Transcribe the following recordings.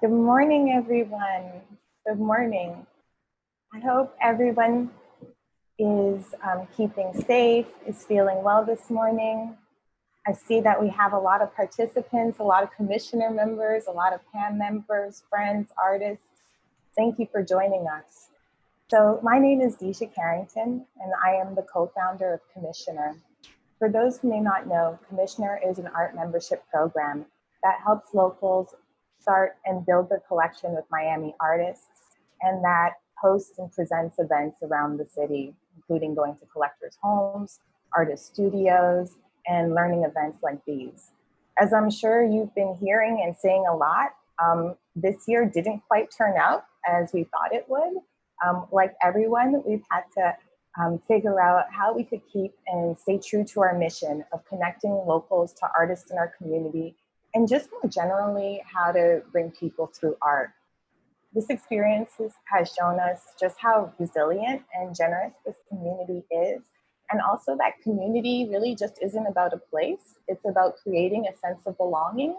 Good morning, everyone. Good morning. I hope everyone is keeping safe, is feeling well this morning. I see that we have a lot of participants, a lot of commissioner members, a lot of PAMM members, friends, artists. Thank you for joining us. So my name is Deisha Carrington, and I am the co-founder of Commissioner. For those who may not know, Commissioner is an art membership program that helps locals start and build their collection with Miami artists, and that hosts and presents events around the city, including going to collectors' homes, artist studios, and learning events like these. As I'm sure you've been hearing and saying a lot, this year didn't quite turn out as we thought it would. Like everyone, we've had to figure out how we could keep and stay true to our mission of connecting locals to artists in our community, and just more generally, how to bring people through art. This experience has shown us just how resilient and generous this community is, and also that community really just isn't about a place, it's about creating a sense of belonging.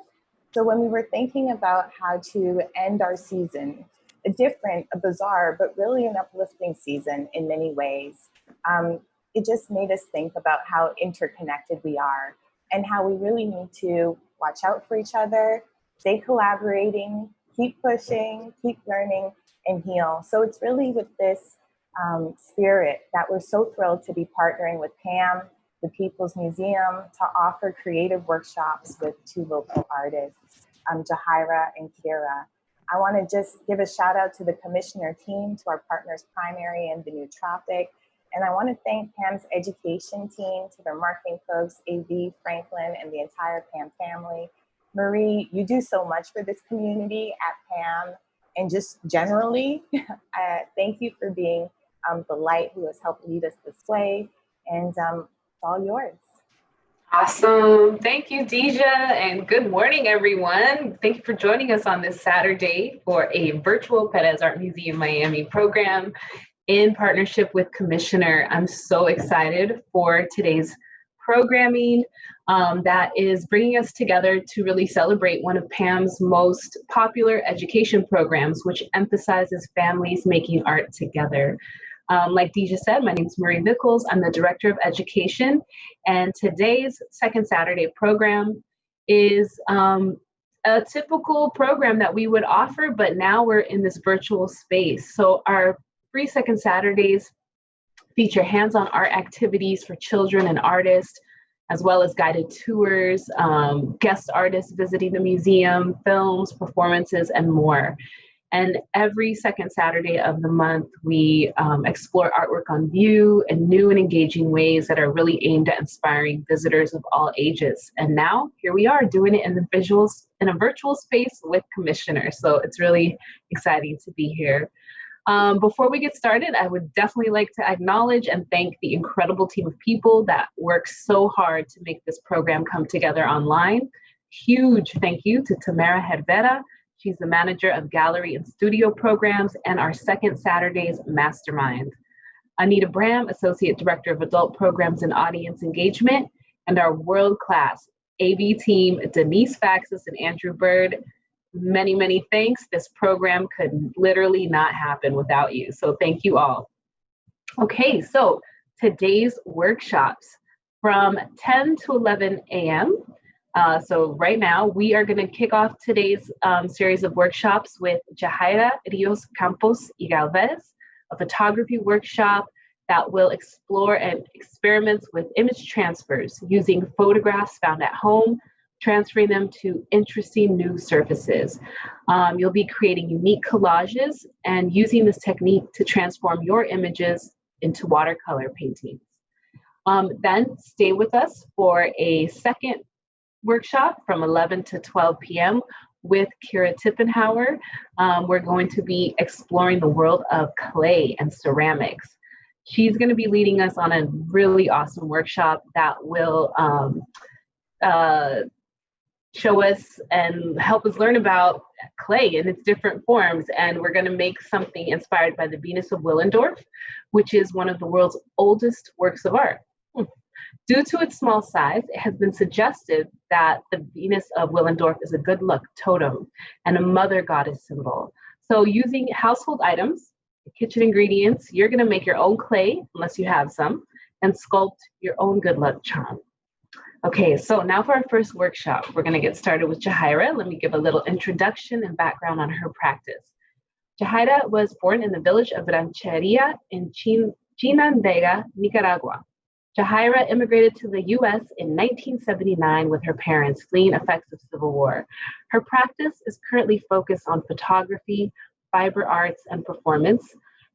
So when we were thinking about how to end our season, a bizarre, but really an uplifting season in many ways, it just made us think about how interconnected we are and how we really need to watch out for each other, stay collaborating, keep pushing, keep learning, and heal. So it's really with this spirit that we're so thrilled to be partnering with PAMM, the People's Museum, to offer creative workshops with two local artists, Jahaira and Kira. I want to just give a shout out to the Commissioner team, to our partners Primary and the New Tropic. And I want to thank PAMM's education team, to their marketing folks, AV, Franklin, and the entire PAMM family. Marie, you do so much for this community at PAMM, and just generally, thank you for being the light who has helped lead us this way, and it's all yours. Awesome. Thank you, Deisha, and good morning, everyone. Thank you for joining us on this Saturday for a virtual Pérez Art Museum Miami program in partnership with Commissioner. I'm so excited for today's programming that is bringing us together to really celebrate one of PAMM's most popular education programs, which emphasizes families making art together. Like Deisha said, my name is Marie Vickles. I'm the Director of Education, and today's Second Saturday program is a typical program that we would offer, but now we're in this virtual space. So our free Second Saturdays feature hands-on art activities for children and artists, as well as guided tours, guest artists visiting the museum, films, performances, and more. And every second Saturday of the month, we explore artwork on view in new and engaging ways that are really aimed at inspiring visitors of all ages. And now here we are doing it in a virtual space with Commissioner. So it's really exciting to be here. Before we get started, I would definitely like to acknowledge and thank the incredible team of people that works so hard to make this program come together online. Huge thank you to Tamara Hervera. She's the manager of gallery and studio programs and our Second Saturdays mastermind. Anita Bram, associate director of adult programs and audience engagement, and our world-class AV team, Denise Faxis and Andrew Bird. Many, many thanks. This program could literally not happen without you. So thank you all. Okay, so today's workshops from 10 to 11 a.m. So right now we are going to kick off today's series of workshops with Jahaira, Ríos, Campos, y Gálvez, a photography workshop that will explore and experiments with image transfers using photographs found at home, transferring them to interesting new surfaces. You'll be creating unique collages and using this technique to transform your images into watercolor paintings. Then stay with us for a second workshop from 11 to 12 p.m. with Kira Tippenhauer. We're going to be exploring the world of clay and ceramics. She's going to be leading us on a really awesome workshop that will show us and help us learn about clay in its different forms. And we're going to make something inspired by the Venus of Willendorf, which is one of the world's oldest works of art. Due to its small size, it has been suggested that the Venus of Willendorf is a good luck totem and a mother goddess symbol. So using household items, kitchen ingredients, you're gonna make your own clay, unless you have some, and sculpt your own good luck charm. Okay, so now for our first workshop, we're gonna get started with Jahaira. Let me give a little introduction and background on her practice. Jahaira was born in the village of Rancheria in Chinandega, Nicaragua. Jahaira immigrated to the US in 1979 with her parents, fleeing effects of civil war. Her practice is currently focused on photography, fiber arts, and performance,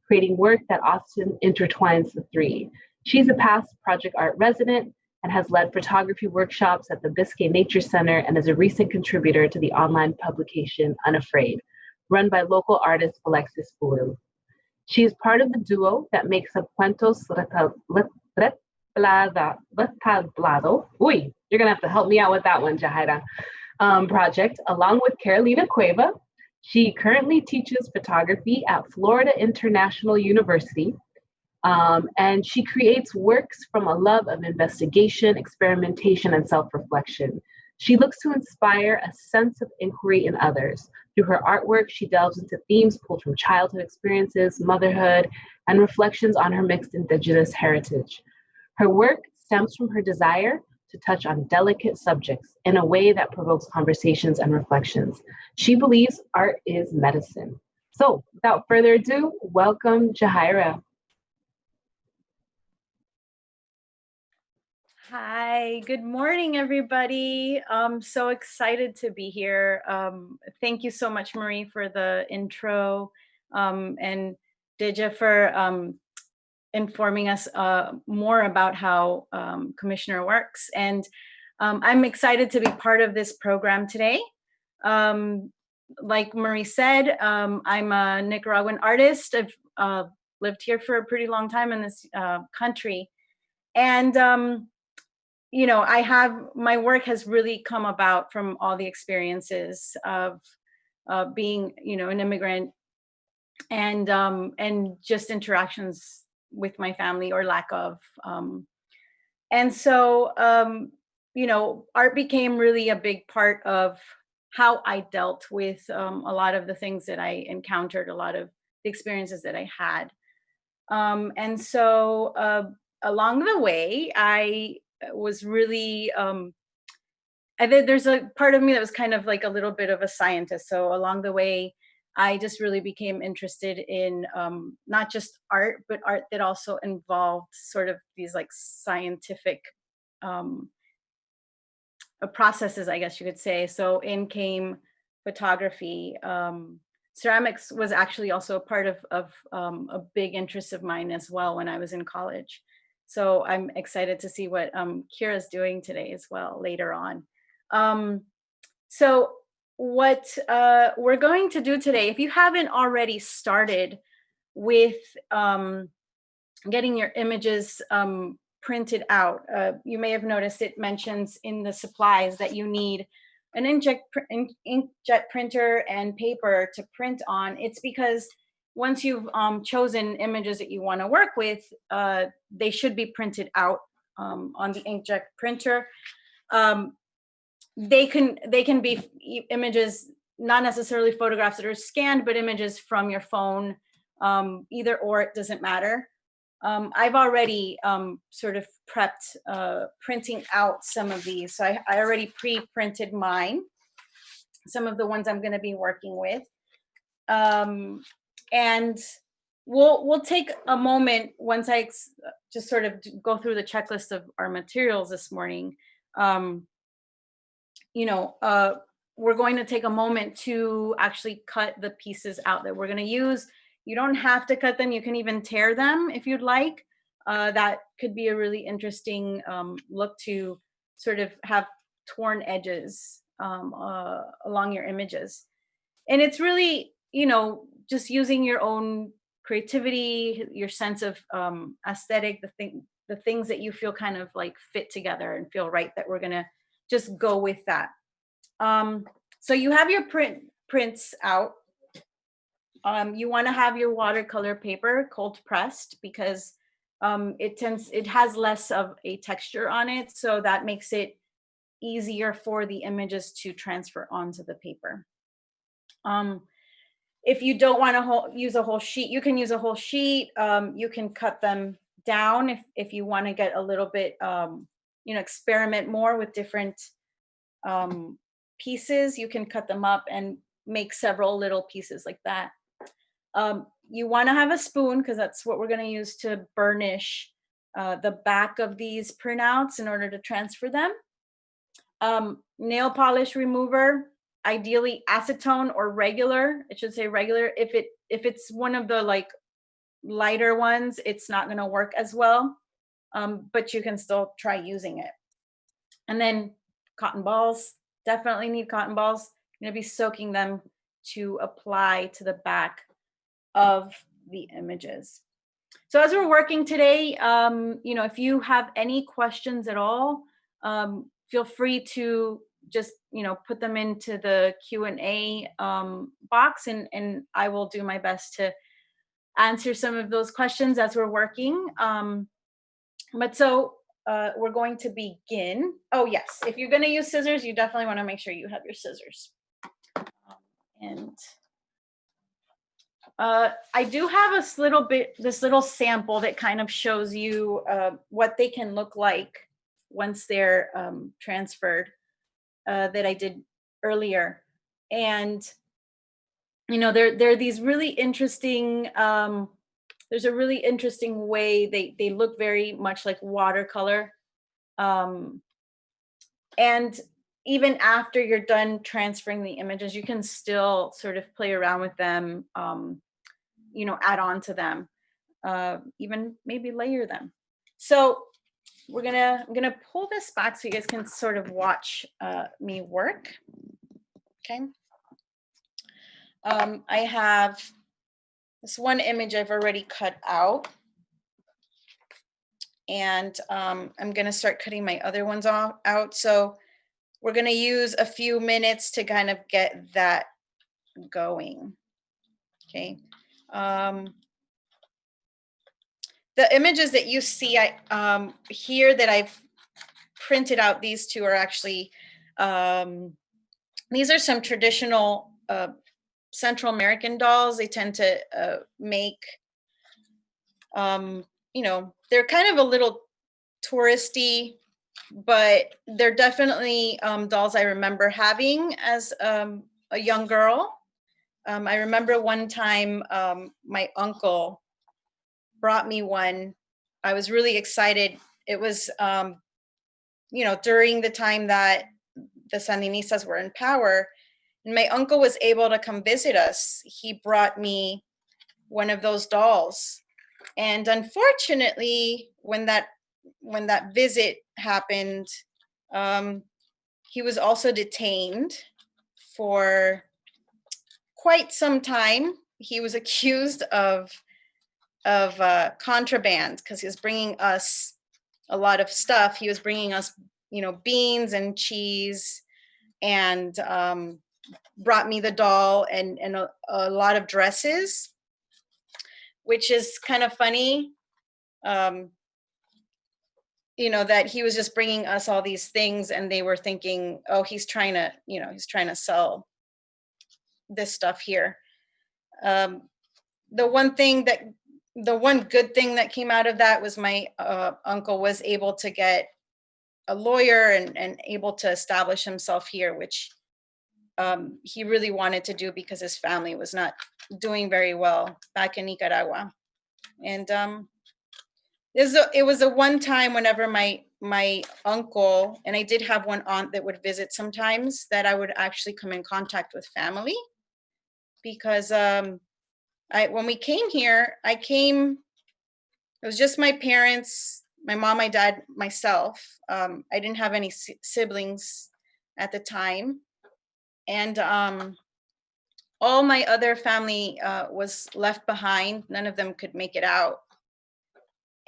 creating work that often intertwines the three. She's a past project art resident and has led photography workshops at the Biscay Nature Center and is a recent contributor to the online publication Unafraid, run by local artist Alexis Bulu. She is part of the duo that makes up Cuentos Retablado. Uy, you're gonna have to help me out with that one, Jahaira. Project, along with Carolina Cueva. She currently teaches photography at Florida International University. And she creates works from a love of investigation, experimentation, and self-reflection. She looks to inspire a sense of inquiry in others. Through her artwork, she delves into themes pulled from childhood experiences, motherhood, and reflections on her mixed Indigenous heritage. Her work stems from her desire to touch on delicate subjects in a way that provokes conversations and reflections. She believes art is medicine. So without further ado, welcome Jahaira. Hi, good morning, everybody. I'm so excited to be here. Thank you so much, Marie, for the intro, and Dija for informing us more about how Commissioner works. And I'm excited to be part of this program today. Like Marie said, I'm a Nicaraguan artist. I've lived here for a pretty long time in this country. And you know, my work has really come about from all the experiences of being, you know, an immigrant and just interactions with my family or lack of. And so, you know, art became really a big part of how I dealt with a lot of the things that I encountered, a lot of the experiences that I had. And so along the way, I was really I think there's a part of me that was kind of like a little bit of a scientist. So along the way, I just really became interested in not just art, but art that also involved sort of these like scientific processes, I guess you could say. So in came photography. Ceramics was actually also a part of a big interest of mine as well when I was in college. So I'm excited to see what Kira's doing today as well later on. So what we're going to do today, if you haven't already started with getting your images printed out, you may have noticed it mentions in the supplies that you need an inkjet printer and paper to print on. It's because once you've chosen images that you want to work with, they should be printed out on the inkjet printer. They can be images, not necessarily photographs that are scanned, but images from your phone. Either or, it doesn't matter. I've already sort of prepped printing out some of these. So I already pre-printed mine, some of the ones I'm going to be working with. And we'll take a moment once I just sort of go through the checklist of our materials this morning. You know, we're going to take a moment to actually cut the pieces out that we're going to use. You don't have to cut them. You can even tear them if you'd like. That could be a really interesting look to sort of have torn edges along your images. And it's really, you know, just using your own creativity, your sense of aesthetic, the things that you feel kind of like fit together and feel right, that we're gonna just go with that. So you have your prints out. You want to have your watercolor paper cold pressed, because it has less of a texture on it, so that makes it easier for the images to transfer onto the paper. If you don't want to use a whole sheet, you can use a whole sheet. You can cut them down if you want to get a little bit, experiment more with different pieces. You can cut them up and make several little pieces like that. You want to have a spoon because that's what we're going to use to burnish the back of these printouts in order to transfer them. Nail polish remover, ideally acetone or regular. It should say regular. If it's one of the like lighter ones, it's not going to work as well, but you can still try using it. And then cotton balls, definitely need cotton balls. You're going to be soaking them to apply to the back of the images. So as we're working today, if you have any questions at all, feel free to just, put them into the Q&A box, and I will do my best to answer some of those questions as we're working. We're going to begin. Oh yes, if you're going to use scissors, you definitely want to make sure you have your scissors. I do have this little sample that kind of shows you what they can look like once they're transferred, that I did earlier. And, there are these really interesting, there's a really interesting way they look very much like watercolor. And even after you're done transferring the images, you can still sort of play around with them, add on to them, even maybe layer them. So I'm gonna pull this back so you guys can sort of watch me work. Okay. I have this one image I've already cut out, and I'm gonna start cutting my other ones out. So we're gonna use a few minutes to kind of get that going. Okay. The images that you see here that I've printed out, these two are actually, these are some traditional Central American dolls. They tend to make, they're kind of a little touristy, but they're definitely dolls I remember having as a young girl. I remember one time my uncle brought me one. I was really excited. It was, during the time that the Sandinistas were in power, and my uncle was able to come visit us. He brought me one of those dolls. And unfortunately, when that visit happened, he was also detained for quite some time. He was accused of contraband because he was bringing us a lot of stuff. He was bringing us, beans and cheese, and brought me the doll and a lot of dresses, which is kind of funny. That he was just bringing us all these things, and they were thinking, oh, he's trying to sell this stuff here. The one good thing that came out of that was my uncle was able to get a lawyer and able to establish himself here, which he really wanted to do because his family was not doing very well back in Nicaragua. And it was a one time whenever my uncle, and I did have one aunt that would visit sometimes, that I would actually come in contact with family, because when we came here, it was just my parents, my mom, my dad, myself. I didn't have any siblings at the time. And all my other family was left behind. None of them could make it out.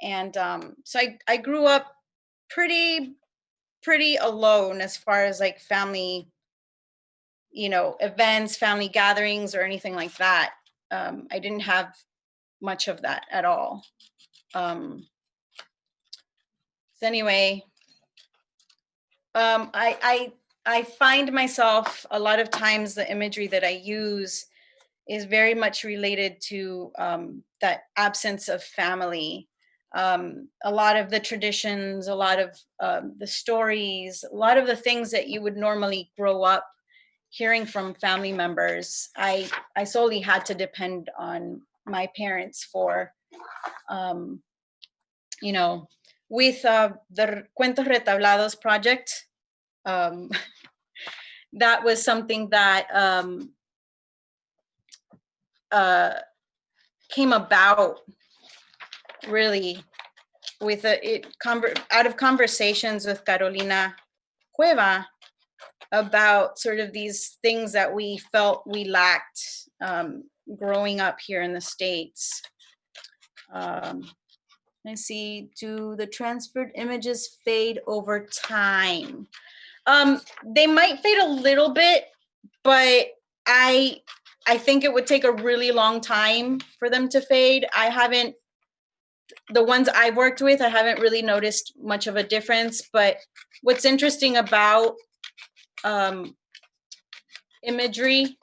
And so I grew up pretty alone as far as like family, events, family gatherings, or anything like that. I didn't have much of that at all. So anyway, I find myself a lot of times the imagery that I use is very much related to that absence of family. A lot of the traditions, a lot of the stories, a lot of the things that you would normally grow up hearing from family members, I solely had to depend on my parents for, you know, with the Cuentos Retablados project. That was something that came about really with out of conversations with Carolina Cueva about sort of these things that we felt we lacked growing up here in the States. I see, do the transferred images fade over time? They might fade a little bit, but I think it would take a really long time for them to fade. The ones I've worked with, I haven't really noticed much of a difference, but what's interesting about imagery,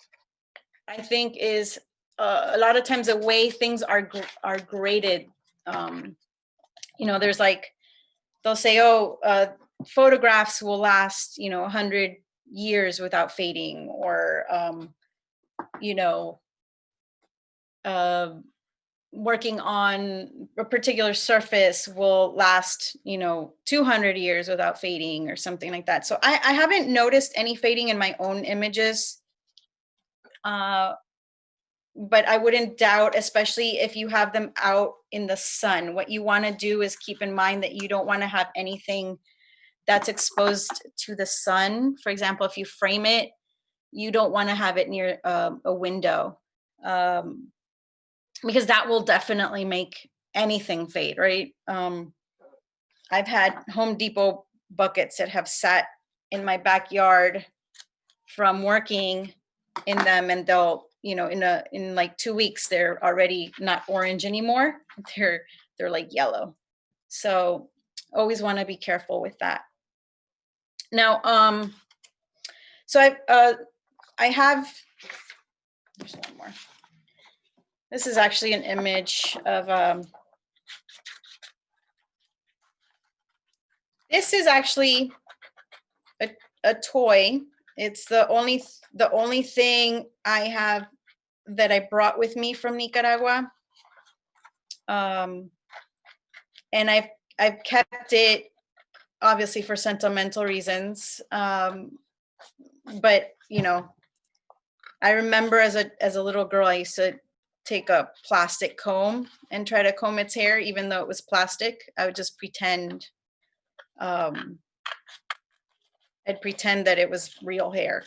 I think, is a lot of times the way things are graded. You know, there's like, they'll say, oh, photographs will last, 100 years without fading, or, you know, working on a particular surface will last, 200 years without fading or something like that. So I haven't noticed any fading in my own images. But I wouldn't doubt, especially if you have them out in the sun, what you want to do is keep in mind that you don't want to have anything that's exposed to the sun. For example, if you frame it, you don't want to have it near a window, because that will definitely make anything fade, right? I've had Home Depot buckets that have sat in my backyard from working in them, and they'll, in like 2 weeks, they're already not orange anymore. They're like yellow. So always want to be careful with that. Now, so I have, there's one more. This is actually an image of, this is actually a toy. It's the only thing I have that I brought with me from Nicaragua. And I've kept it obviously for sentimental reasons. But I remember as a little girl, I used to take a plastic comb and try to comb its hair, even though it was plastic. I would just pretend, I'd pretend that it was real hair.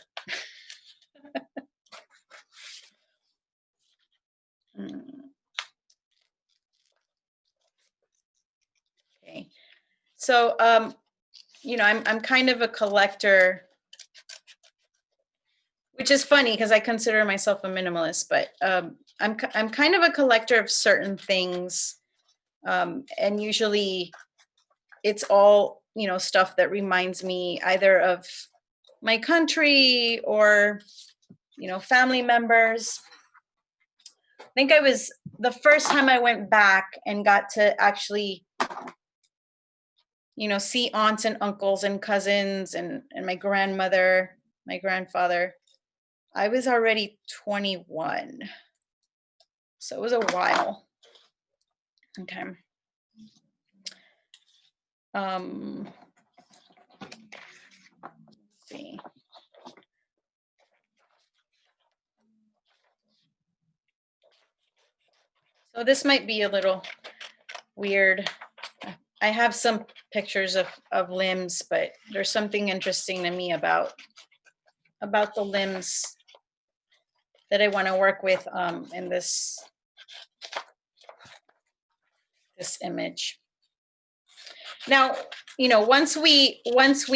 Okay, so I'm kind of a collector, which is funny because I consider myself a minimalist, but I'm kind of a collector of certain things, and usually it's all stuff that reminds me either of my country or family members. I think I was the first time I went back and got to actually see aunts and uncles and cousins and my grandmother, my grandfather. I was already 21, so it was a while. Okay. Let's see. So this might be a little weird. I have some pictures of limbs, but there's something interesting to me about the limbs that I want to work with in this image. Now, once we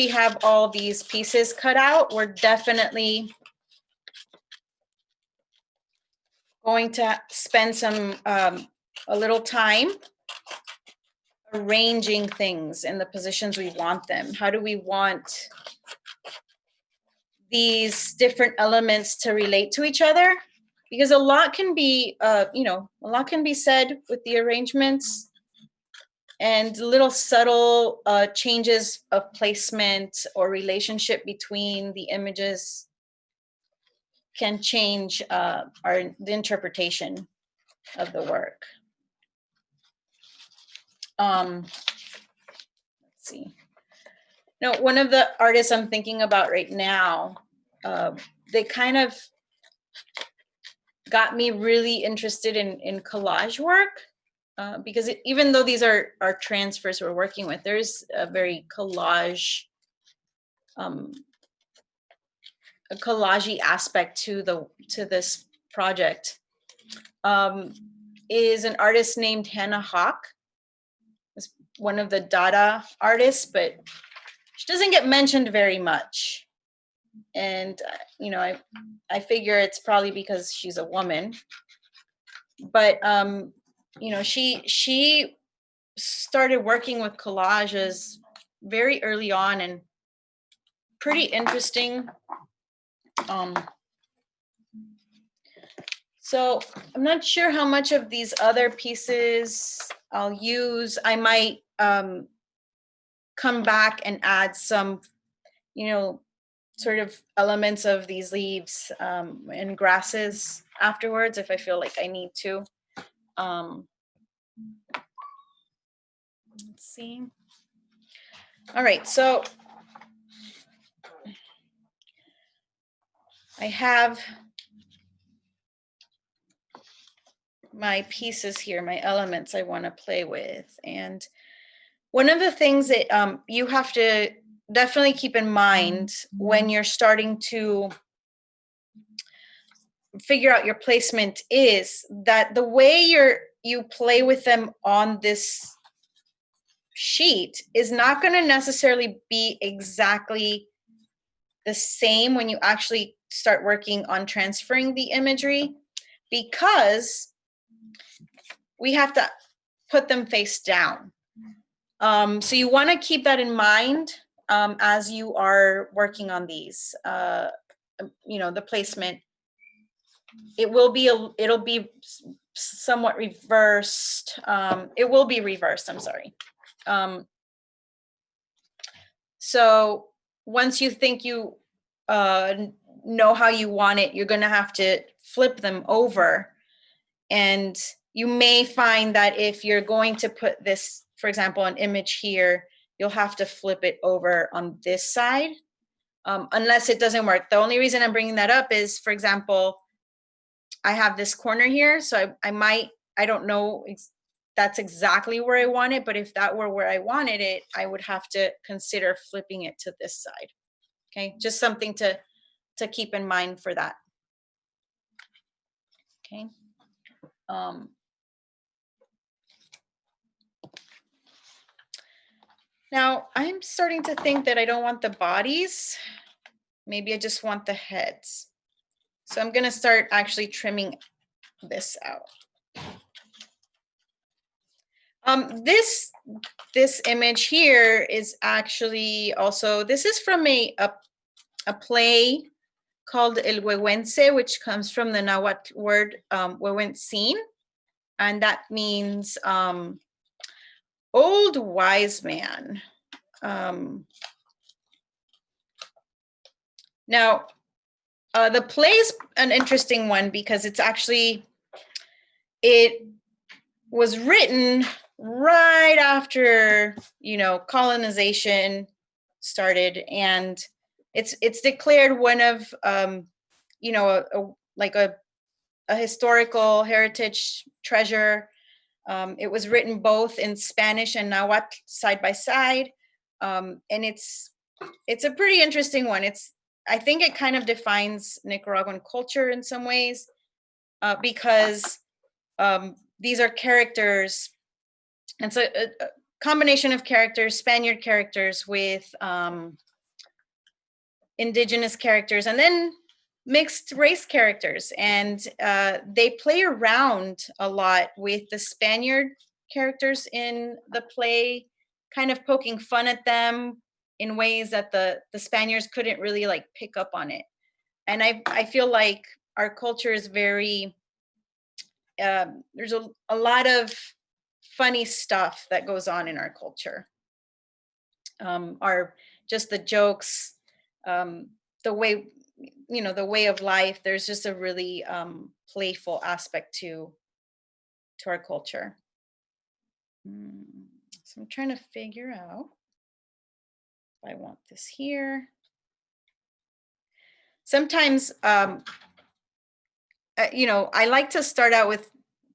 have all these pieces cut out, we're definitely going to spend some a little time arranging things in the positions we want them? How do we want these different elements to relate to each other? Because a lot can be, a lot can be said with the arrangements, and little subtle changes of placement or relationship between the images can change the interpretation of the work. Let's see. Now, one of the artists I'm thinking about right now, they kind of got me really interested in collage work, because even though these are transfers we're working with, there's a very collage, a collagey aspect to this project. Is an artist named Hannah Hawk. Is one of the Dada artists, but she doesn't get mentioned very much. And I figure it's probably because she's a woman. But she started working with collages very early on, and pretty interesting. So I'm not sure how much of these other pieces I'll use. I might come back and add some, sort of elements of these leaves and grasses afterwards if I feel like I need to. Let's see. All right, so I have my pieces here, my elements I want to play with. And one of the things that you have to definitely keep in mind when you're starting to figure out your placement is that the way you play with them on this sheet is not going to necessarily be exactly the same when you actually start working on transferring the imagery, because we have to put them face down. So you want to keep that in mind as you are working on these. The placement. It'll be somewhat reversed. It will be reversed. I'm sorry. So once you think you know how you want it, you're going to have to flip them over. And you may find that if you're going to put this, for example, an image here, you'll have to flip it over on this side, unless it doesn't work. The only reason I'm bringing that up is, for example, I have this corner here, so I don't know that's exactly where I want it, but if that were where I wanted it, I would have to consider flipping it to this side. Okay, just something to keep in mind for that. Okay. Now I'm starting to think that I don't want the bodies. Maybe I just want the heads. So I'm going to start actually trimming this out. This image here is actually also, this is from a play called El Huehuense, which comes from the Nahuatl word Huehuencin, and that means old wise man. Now, the play is an interesting one because it's actually, it was written right after, colonization started, and it's declared one of, a historical heritage treasure. It was written both in Spanish and Nahuatl side by side, and it's a pretty interesting one. I think it kind of defines Nicaraguan culture in some ways, because these are characters. It's a combination of characters, Spaniard characters with indigenous characters, and then mixed race characters. And they play around a lot with the Spaniard characters in the play, kind of poking fun at them in ways that the Spaniards couldn't really like pick up on it. And I feel like our culture is very, there's a lot of funny stuff that goes on in our culture. Just the jokes, the way, you know, the way of life, there's just a really playful aspect to our culture. So I'm trying to figure out if I want this here. Sometimes, you know, I like to start out with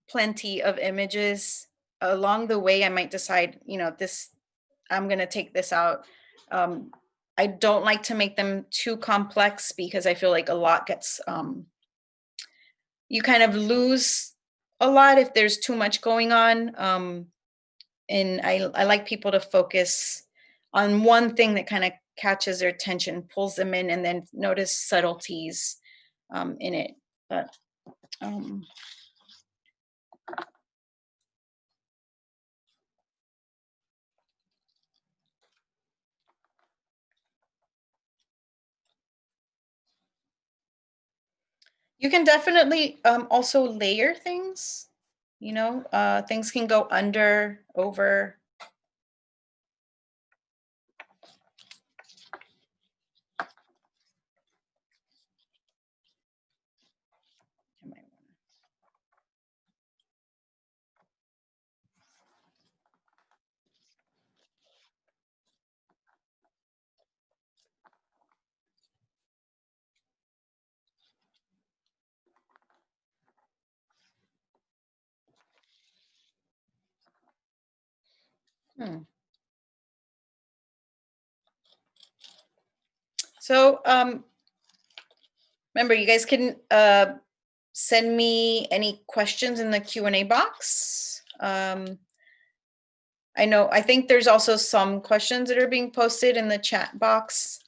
plenty of images. Along the way, I might decide, you know, this, I'm going to take this out. I don't like to make them too complex because I feel like a lot gets, you kind of lose a lot if there's too much going on. And I like people to focus on one thing that kind of catches their attention, pulls them in, and then notice subtleties in it. But you can definitely also layer things, you know, things can go under, over. So remember, you guys can send me any questions in the Q&A box. I think there's also some questions that are being posted in the chat box.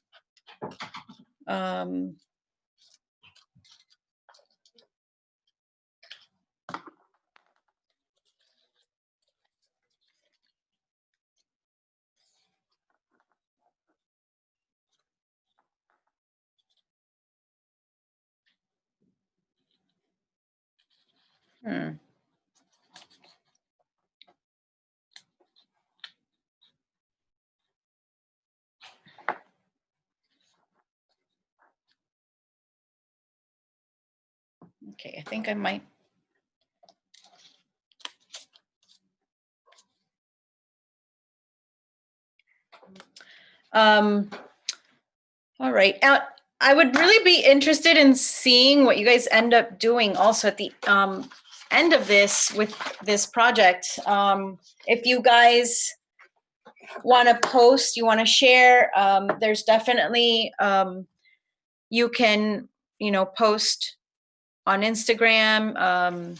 Okay, I think I might. All right. I would really be interested in seeing what you guys end up doing also at the end of this with this project. If you guys want to post, you want to share, there's definitely, you can, you know, post on Instagram. I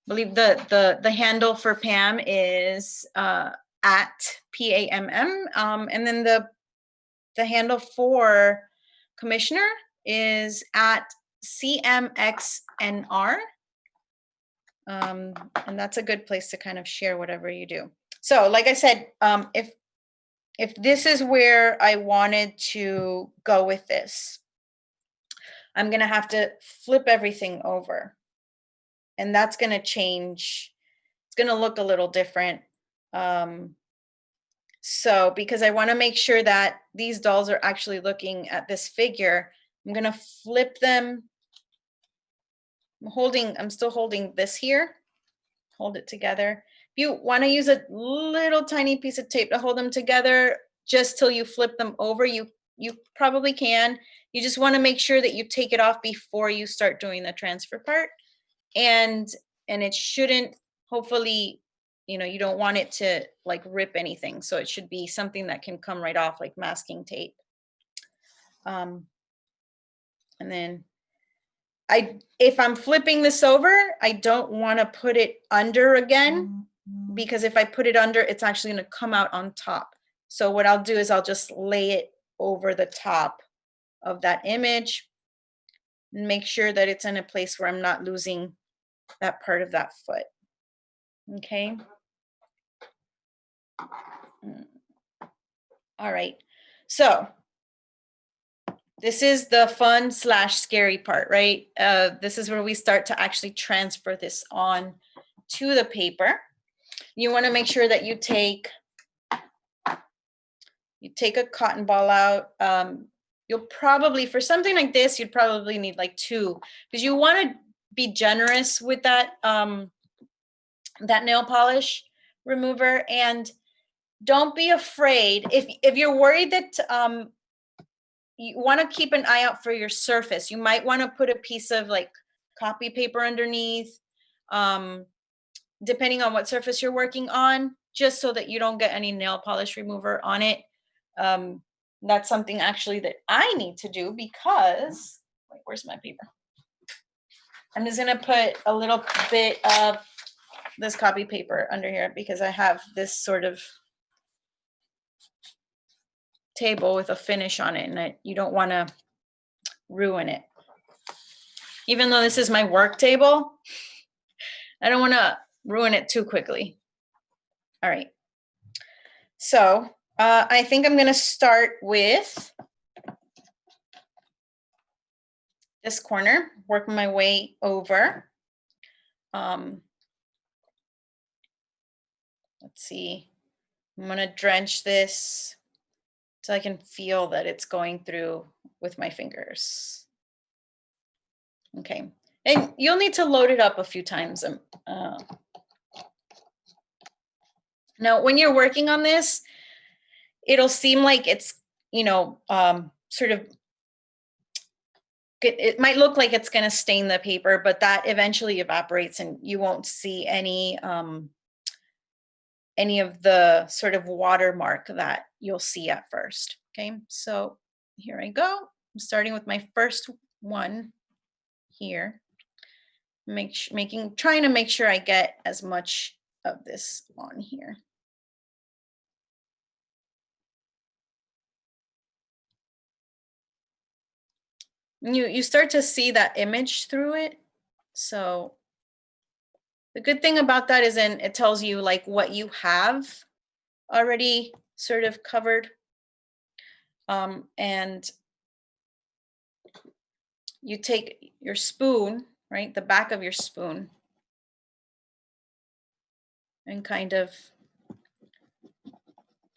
believe the handle for PAMM is at PAMM, and then the handle for Commissioner is at CMXNR. And that's a good place to kind of share whatever you do. So like I said, if this is where I wanted to go with this, I'm going to have to flip everything over. And that's going to change. It's going to look a little different. So because I want to make sure that these dolls are actually looking at this figure, I'm going to flip them. I'm still holding this here. Hold it together. If you want to use a little tiny piece of tape to hold them together just till you flip them over, you probably can. You just want to make sure that you take it off before you start doing the transfer part. And it shouldn't, hopefully, you know, you don't want it to like rip anything. So it should be something that can come right off, like masking tape. And then if I'm flipping this over, I don't want to put it under again, because if I put it under, it's actually going to come out on top. So what I'll do is I'll just lay it over the top of that image and make sure that it's in a place where I'm not losing that part of that foot. Okay. All right, so this is the fun / scary part, right? This is where we start to actually transfer this on to the paper. You want to make sure that you take a cotton ball out. You'll probably, for something like this, you'd probably need like 2, because you want to be generous with that that nail polish remover. And don't be afraid if you're worried that you want to keep an eye out for your surface. You might want to put a piece of like copy paper underneath, depending on what surface you're working on, just so that you don't get any nail polish remover on it. That's something actually that I need to do because, wait, where's my paper? I'm just gonna put a little bit of this copy paper under here because I have this sort of table with a finish on it, and you don't want to ruin it. Even though this is my work table, I don't want to ruin it too quickly. All right. So I think I'm going to start with this corner, work my way over. Let's see. I'm going to drench this so I can feel that it's going through with my fingers. Okay. And you'll need to load it up a few times. Now, when you're working on this, it'll seem like it's, you know, sort of, it might look like it's going to stain the paper, but that eventually evaporates and you won't see any of the sort of watermark that you'll see at first. Okay, so here I go. I'm starting with my first one here. Trying to make sure I get as much of this on here. You start to see that image through it. So the good thing about that is then it tells you like what you have already sort of covered. And you take your spoon, right, the back of your spoon, and kind of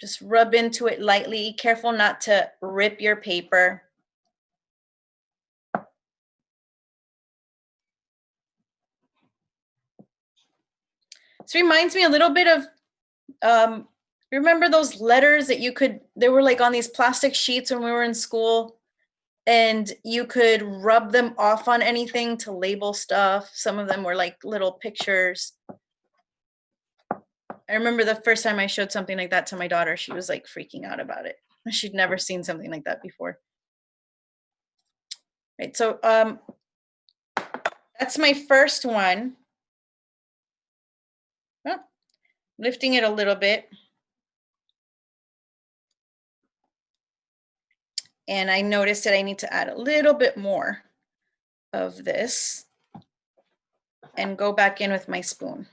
just rub into it lightly. Careful not to rip your paper. This reminds me a little bit of, remember those letters that they were like on these plastic sheets when we were in school, and you could rub them off on anything to label stuff. Some of them were like little pictures. I remember the first time I showed something like that to my daughter, she was like freaking out about it. She'd never seen something like that before. Right, so that's my first one. Oh, lifting it a little bit. And I noticed that I need to add a little bit more of this and go back in with my spoon.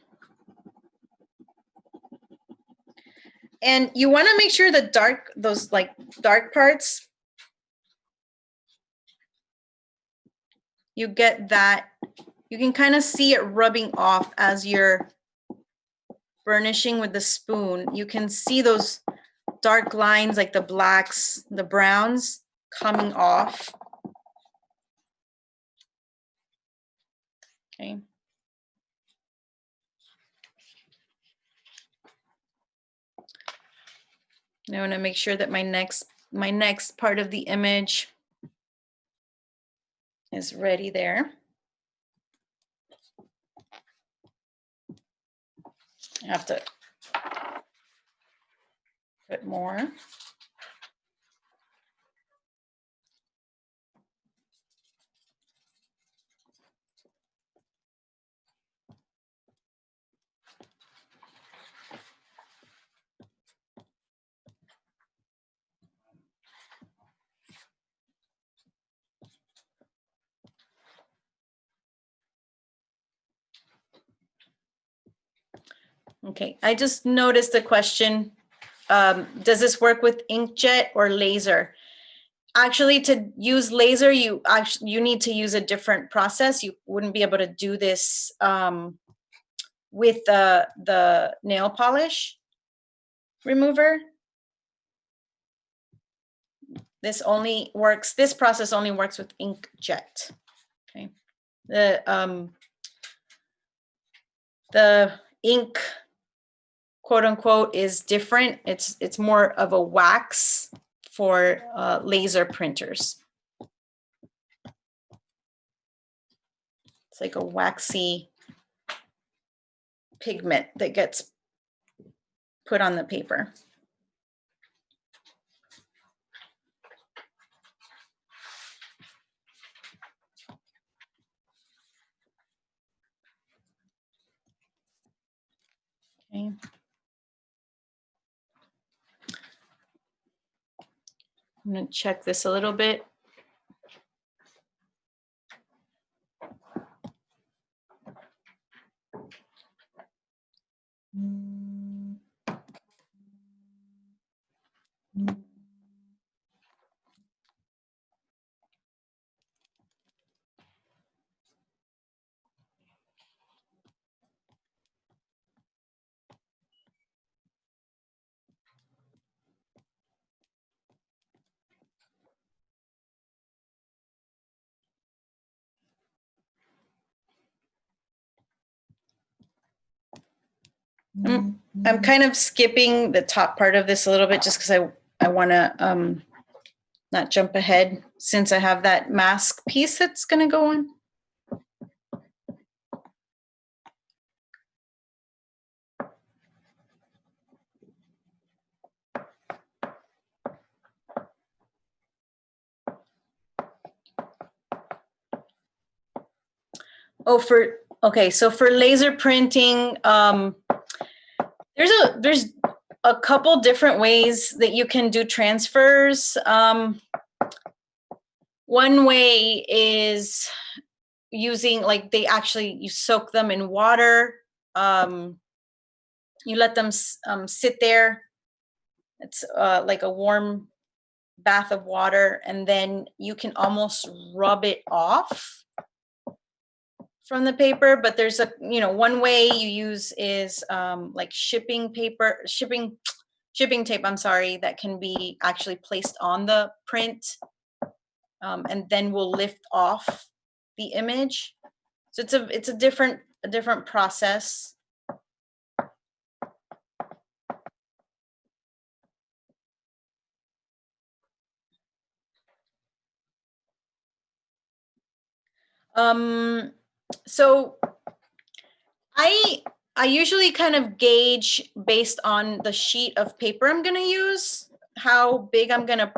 And you want to make sure the those like dark parts, you get that, you can kind of see it rubbing off as you're burnishing with the spoon. You can see those dark lines, like the blacks, the browns coming off. Okay. Now I want to make sure that my next part of the image is ready there. I have to put more. Okay, I just noticed a question does this work with inkjet or laser? Actually, to use laser, you need to use a different process. You wouldn't be able to do this with the nail polish remover. This process only works with inkjet. Okay. The ink, quote unquote, is different. It's more of a wax for laser printers. It's like a waxy pigment that gets put on the paper. Okay. I'm going to check this a little bit. I'm kind of skipping the top part of this a little bit just because I want to not jump ahead since I have that mask piece that's going to go on. Okay, so for laser printing, there's a couple different ways that you can do transfers. One way is using, like, you soak them in water. You let them sit there. It's like a warm bath of water, and then you can almost rub it off from the paper. But there's one way you use is like shipping tape, I'm sorry, that can be actually placed on the print, and then will lift off the image. So it's a different process. So I usually kind of gauge based on the sheet of paper I'm going to use, how big I'm going to,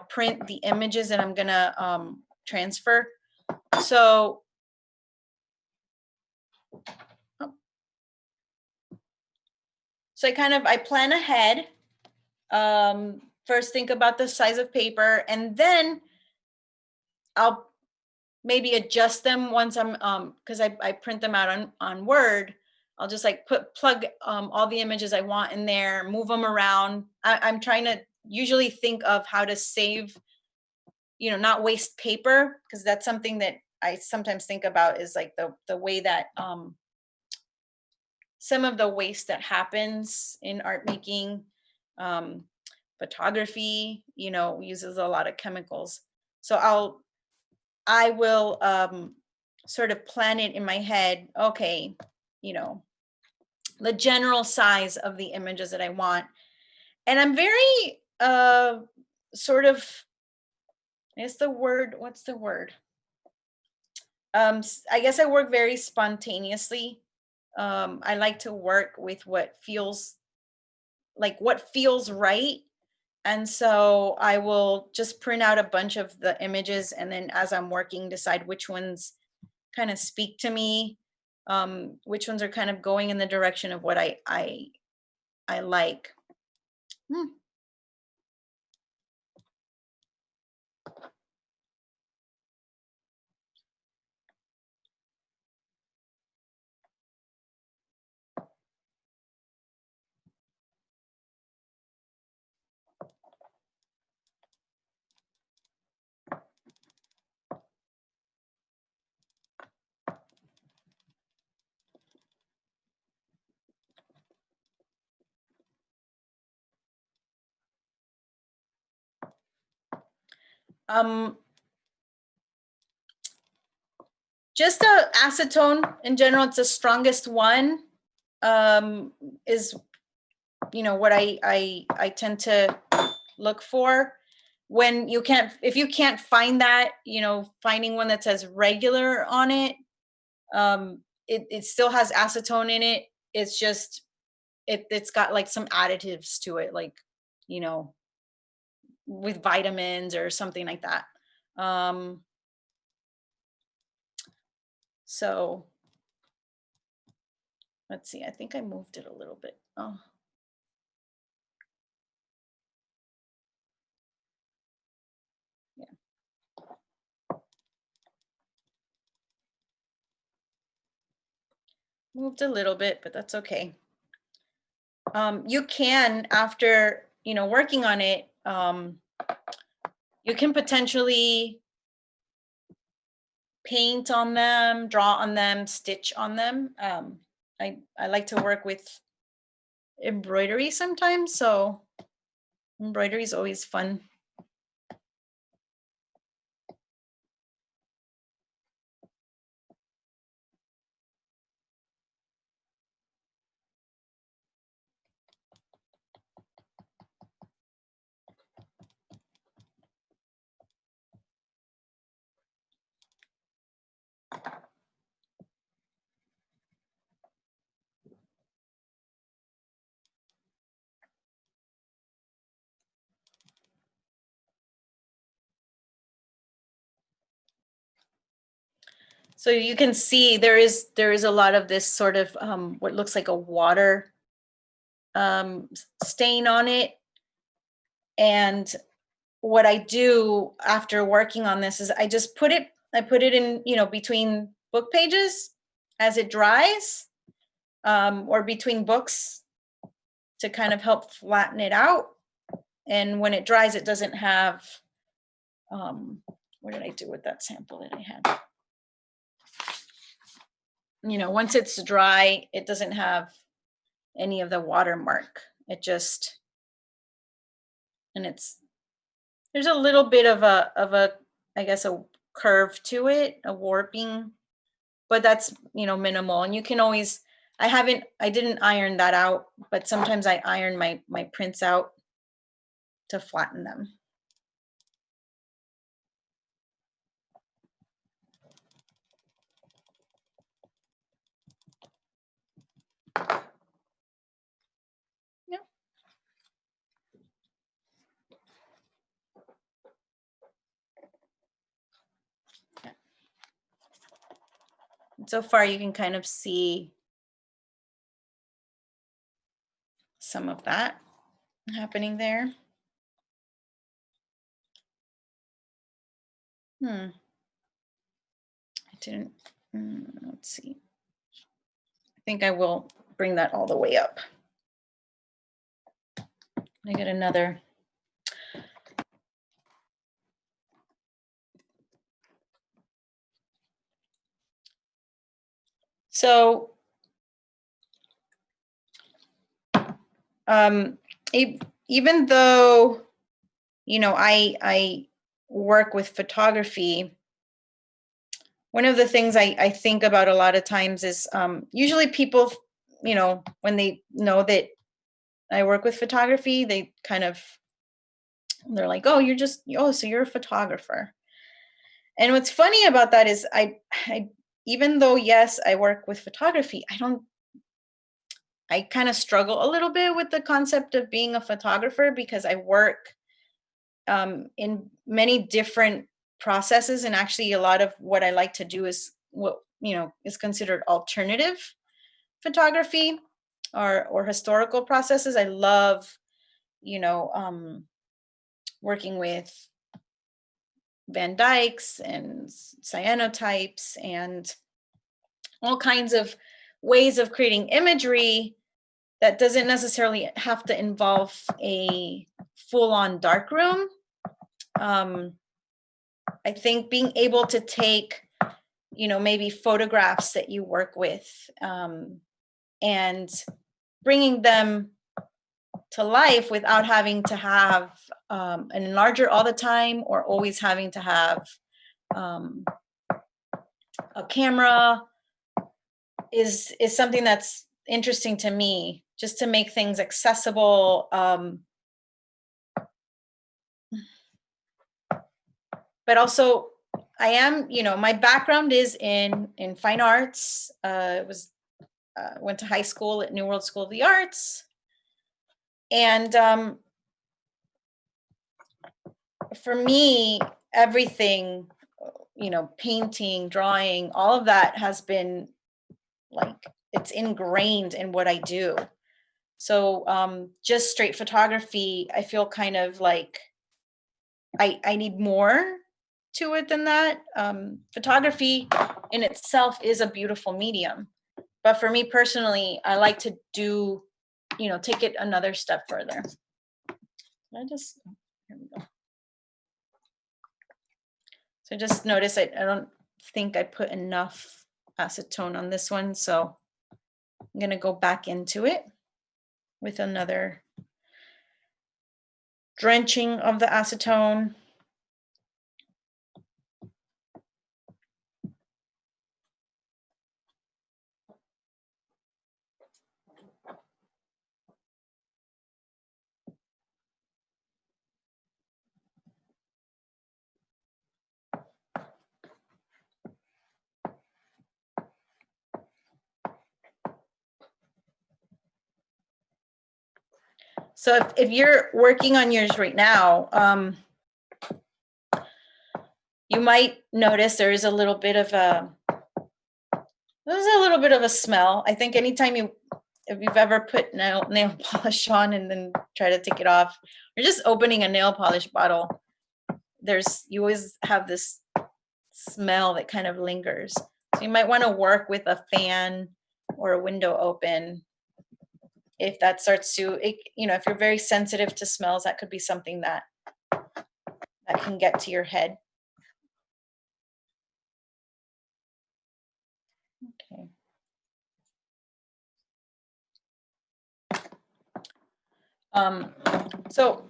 print the images that I'm going to transfer. So I plan ahead. First think about the size of paper, and then I'll maybe adjust them once I'm because I print them out on Word. I'll just like plug all the images I want in there, move them around. I'm trying to usually think of how to save, not waste paper, because that's something that I sometimes think about, is like the way that some of the waste that happens in art making, photography, uses a lot of chemicals. So I will sort of plan it in my head. Okay, the general size of the images that I want. And I'm very sort of, what's the word? I guess I work very spontaneously. I like to work with what feels right. And so I will just print out a bunch of the images, and then as I'm working, decide which ones kind of speak to me, which ones are kind of going in the direction of what I like. Just acetone in general, it's the strongest one, is, you know, what I tend to look for. When you can't, if you can't find that, you know, finding one that says regular on it, it still has acetone in it. It's just, it's got like some additives to it, like, you know, with vitamins or something like that. So let's see, I think I moved it a little bit. Oh. Moved a little bit, but that's okay. You can, after, you know, working on it, you can potentially paint on them, draw on them, stitch on them. I like to work with embroidery sometimes, so embroidery is always fun. So you can see there is a lot of this sort of what looks like a water stain on it. And what I do after working on this is I just put it in, you know, between book pages as it dries, or between books to kind of help flatten it out. And when it dries, it doesn't have, what did I do with that sample that I had? You know, once it's dry, it doesn't have any of the watermark. It just, and there's a little bit of a, I guess, a curve to it, a warping, but that's, you know, minimal. And you can always, I didn't iron that out, but sometimes I iron my prints out to flatten them. So far, you can kind of see some of that happening there. I didn't, let's see. I think I will bring that all the way up. I get another. So even though, you know, I work with photography, one of the things I think about a lot of times is usually people, you know, when they know that I work with photography, they kind of, they're like, oh, so you're a photographer. And what's funny about that is I even though, yes, I work with photography, I kind of struggle a little bit with the concept of being a photographer because I work in many different processes. And actually a lot of what I like to do is what, you know, is considered alternative photography or historical processes. I love, you know, working with Van Dycks and cyanotypes and all kinds of ways of creating imagery that doesn't necessarily have to involve a full-on darkroom. I think being able to take, you know, maybe photographs that you work with and bringing them to life without having to have an enlarger all the time, or always having to have a camera is something that's interesting to me, just to make things accessible. But also, I am, my background is in fine arts. Went to high school at New World School of the Arts. And for me, everything, painting, drawing, all of that has been like, it's ingrained in what I do. So just straight photography, I feel kind of like I need more to it than that. Photography in itself is a beautiful medium. But for me personally, I like to do, take it another step further. Here we go. So just notice I don't think I put enough acetone on this one. So I'm going to go back into it with another drenching of the acetone. So if you're working on yours right now, you might notice there is a little bit of a smell. I think anytime if you've ever put nail polish on and then try to take it off, or just opening a nail polish bottle, you always have this smell that kind of lingers. So you might want to work with a fan or a window open. If that starts to, if you're very sensitive to smells, that could be something that can get to your head. Okay. So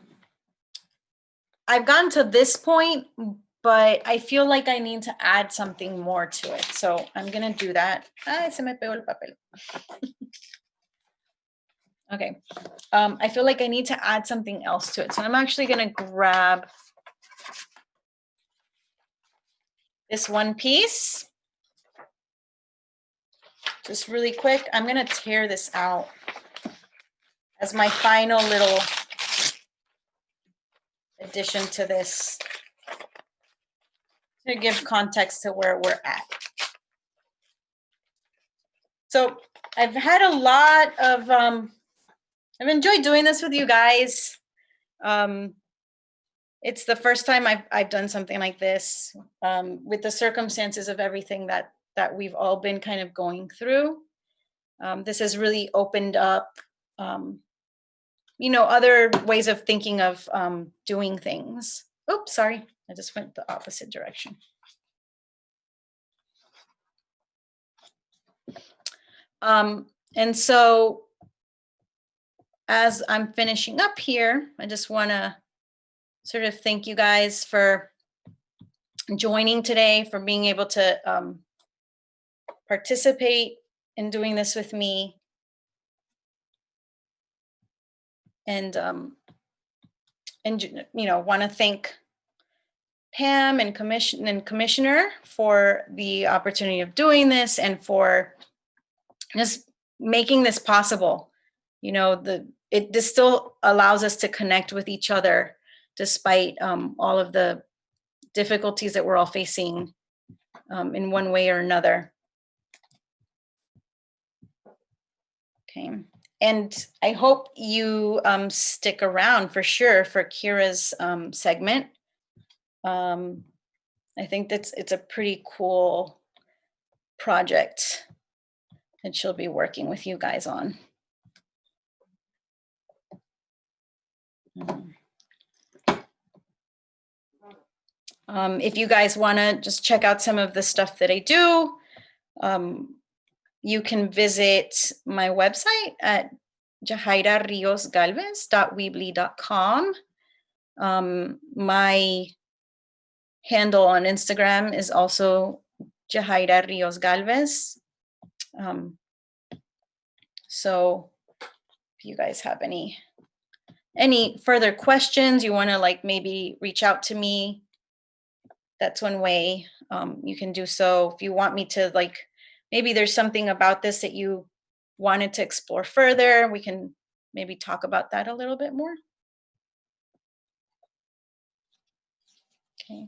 I've gotten to this point, but I feel like I need to add something more to it. So I'm going to do that. Ay, se me pegó el papel. Okay. I feel like I need to add something else to it. So I'm actually going to grab this one piece. Just really quick. I'm going to tear this out as my final little addition to this, to give context to where we're at. So I've had a lot of, I've enjoyed doing this with you guys. It's the first time I've done something like this, with the circumstances of everything that we've all been kind of going through. This has really opened up, other ways of thinking of doing things. Oops, sorry, I just went the opposite direction. And so as I'm finishing up here, I just want to sort of thank you guys for joining today, for being able to participate in doing this with me. And want to thank PAMM and Commissioner for the opportunity of doing this and for just making this possible. This still allows us to connect with each other despite all of the difficulties that we're all facing in one way or another. Okay. And I hope you stick around for sure for Kira's segment. I think it's a pretty cool project that she'll be working with you guys on. If you guys want to just check out some of the stuff that I do, you can visit my website at jahairariosgalvez.weebly.com. My handle on Instagram is also Jahaira Rios Galvez. So if you guys have any further questions, you want to like maybe reach out to me, that's one way you can do so. If you want me to like, maybe there's something about this that you wanted to explore further, we can maybe talk about that a little bit more. Okay.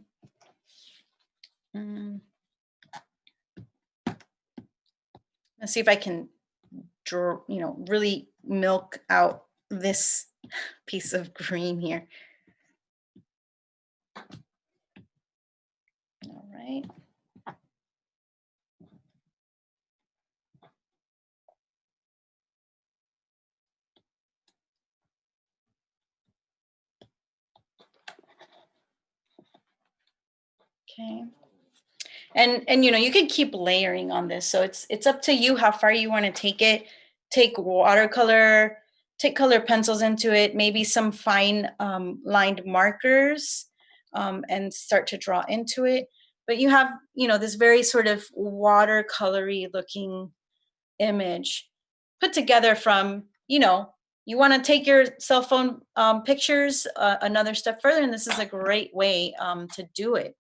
Let's see if I can draw, really milk out this piece of green here. All right. Okay. And you can keep layering on this. So it's up to you how far you want to take it. Take watercolor, take color pencils into it, maybe some fine lined markers, and start to draw into it. But you have, this very sort of watercolory looking image put together from, you want to take your cell phone pictures another step further, and this is a great way to do it.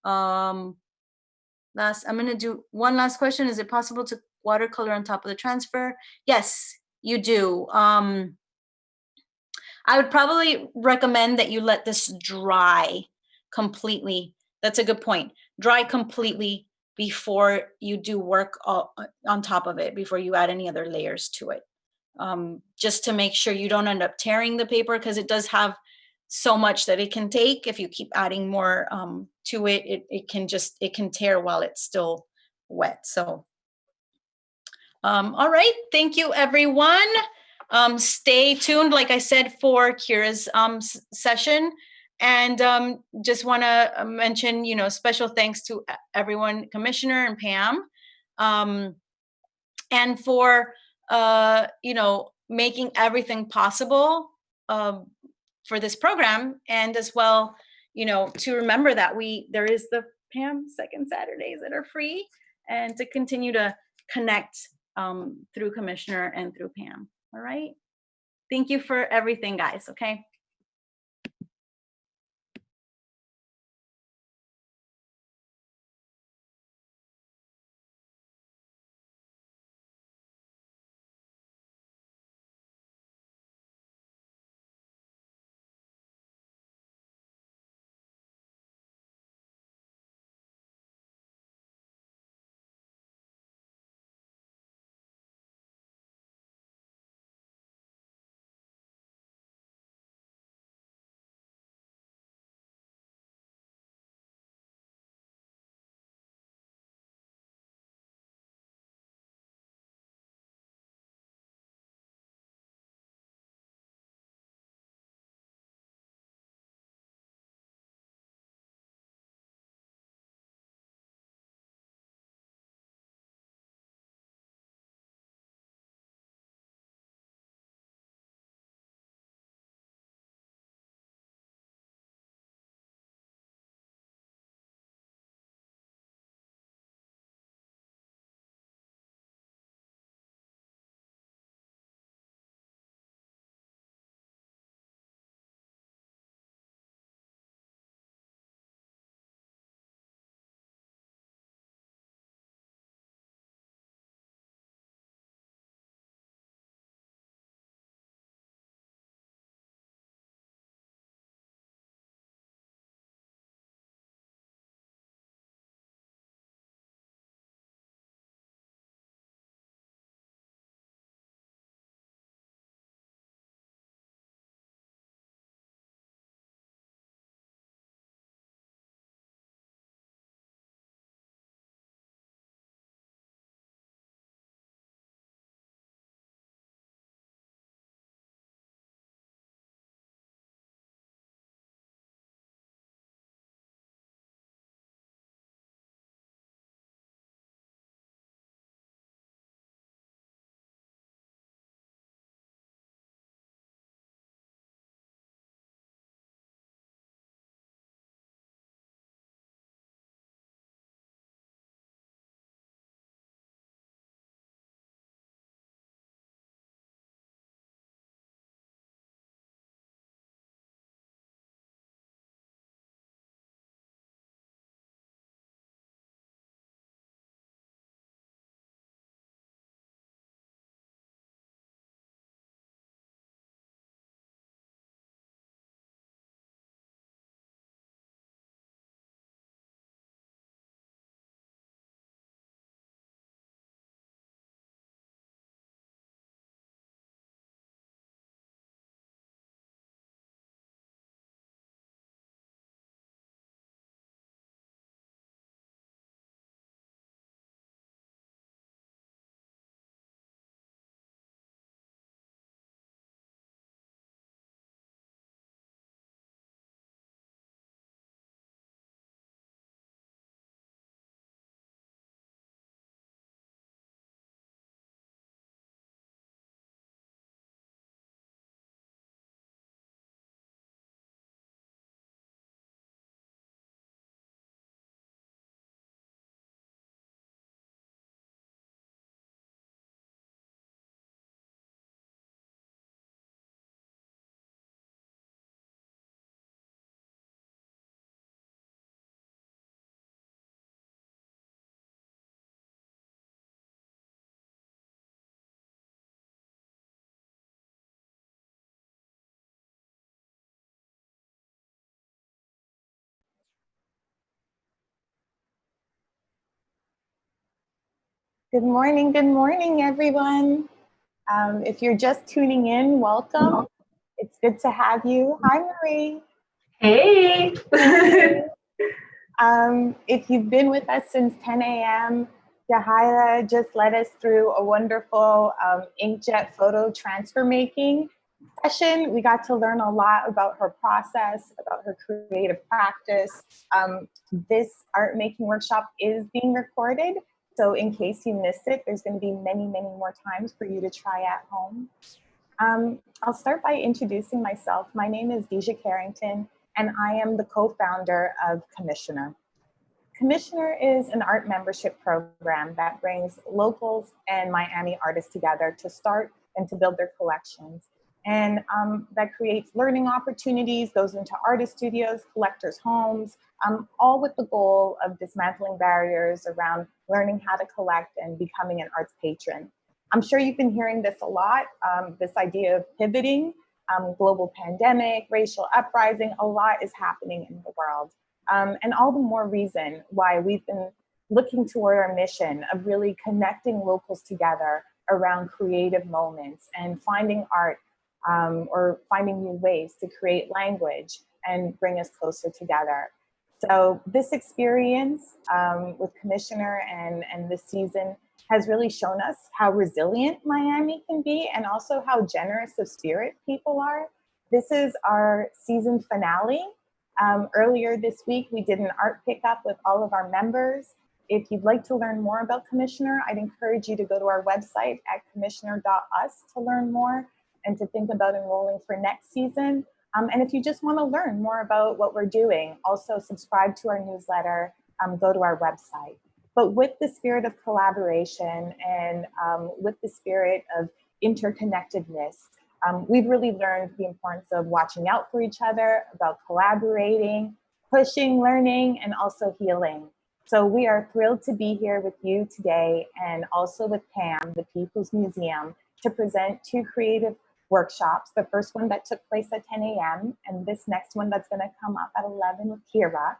I'm going to do one last question. Is it possible to watercolor on top of the transfer? Yes, you do. I would probably recommend that you let this dry completely. That's a good point. Dry completely before you do work on top of it, before you add any other layers to it. Just to make sure you don't end up tearing the paper, because it does have so much that it can take. If you keep adding more to it, it can tear while it's still wet. So, all right, thank you everyone. Stay tuned, like I said, for Kira's session. And just want to mention, special thanks to everyone, Commissioner and PAMM, and for making everything possible for this program, and as well, to remember that there is the PAMM second Saturdays that are free, and to continue to connect through Commissioner and through PAMM. All right. Thank you for everything, guys. Okay. Good morning, everyone. If you're just tuning in, welcome. It's good to have you. Hi, Marie. Hey. If you've been with us since 10 a.m., Jahaira just led us through a wonderful inkjet photo transfer making session. We got to learn a lot about her process, about her creative practice. This art making workshop is being recorded. So in case you missed it, there's going to be many, many more times for you to try at home. I'll start by introducing myself. My name is Deja Carrington, and I am the co-founder of Commissioner. Commissioner is an art membership program that brings locals and Miami artists together to start and to build their collections. And that creates learning opportunities, goes into artist studios, collectors' homes, all with the goal of dismantling barriers around learning how to collect and becoming an arts patron. I'm sure you've been hearing this a lot, this idea of pivoting, global pandemic, racial uprising, a lot is happening in the world. And all the more reason why we've been looking toward our mission of really connecting locals together around creative moments and finding art or finding new ways to create language and bring us closer together. So this experience with Commissioner and this season has really shown us how resilient Miami can be and also how generous of spirit people are. This is our season finale. Earlier this week, we did an art pickup with all of our members. If you'd like to learn more about Commissioner, I'd encourage you to go to our website at commissioner.us to learn more and to think about enrolling for next season. And if you just want to learn more about what we're doing, also subscribe to our newsletter, go to our website. But with the spirit of collaboration and with the spirit of interconnectedness, we've really learned the importance of watching out for each other, about collaborating, pushing, learning, and also healing. So we are thrilled to be here with you today and also with PAMM, the People's Museum, to present two creative workshops. The first one that took place at 10 a.m. and this next one that's going to come up at 11 with Kira.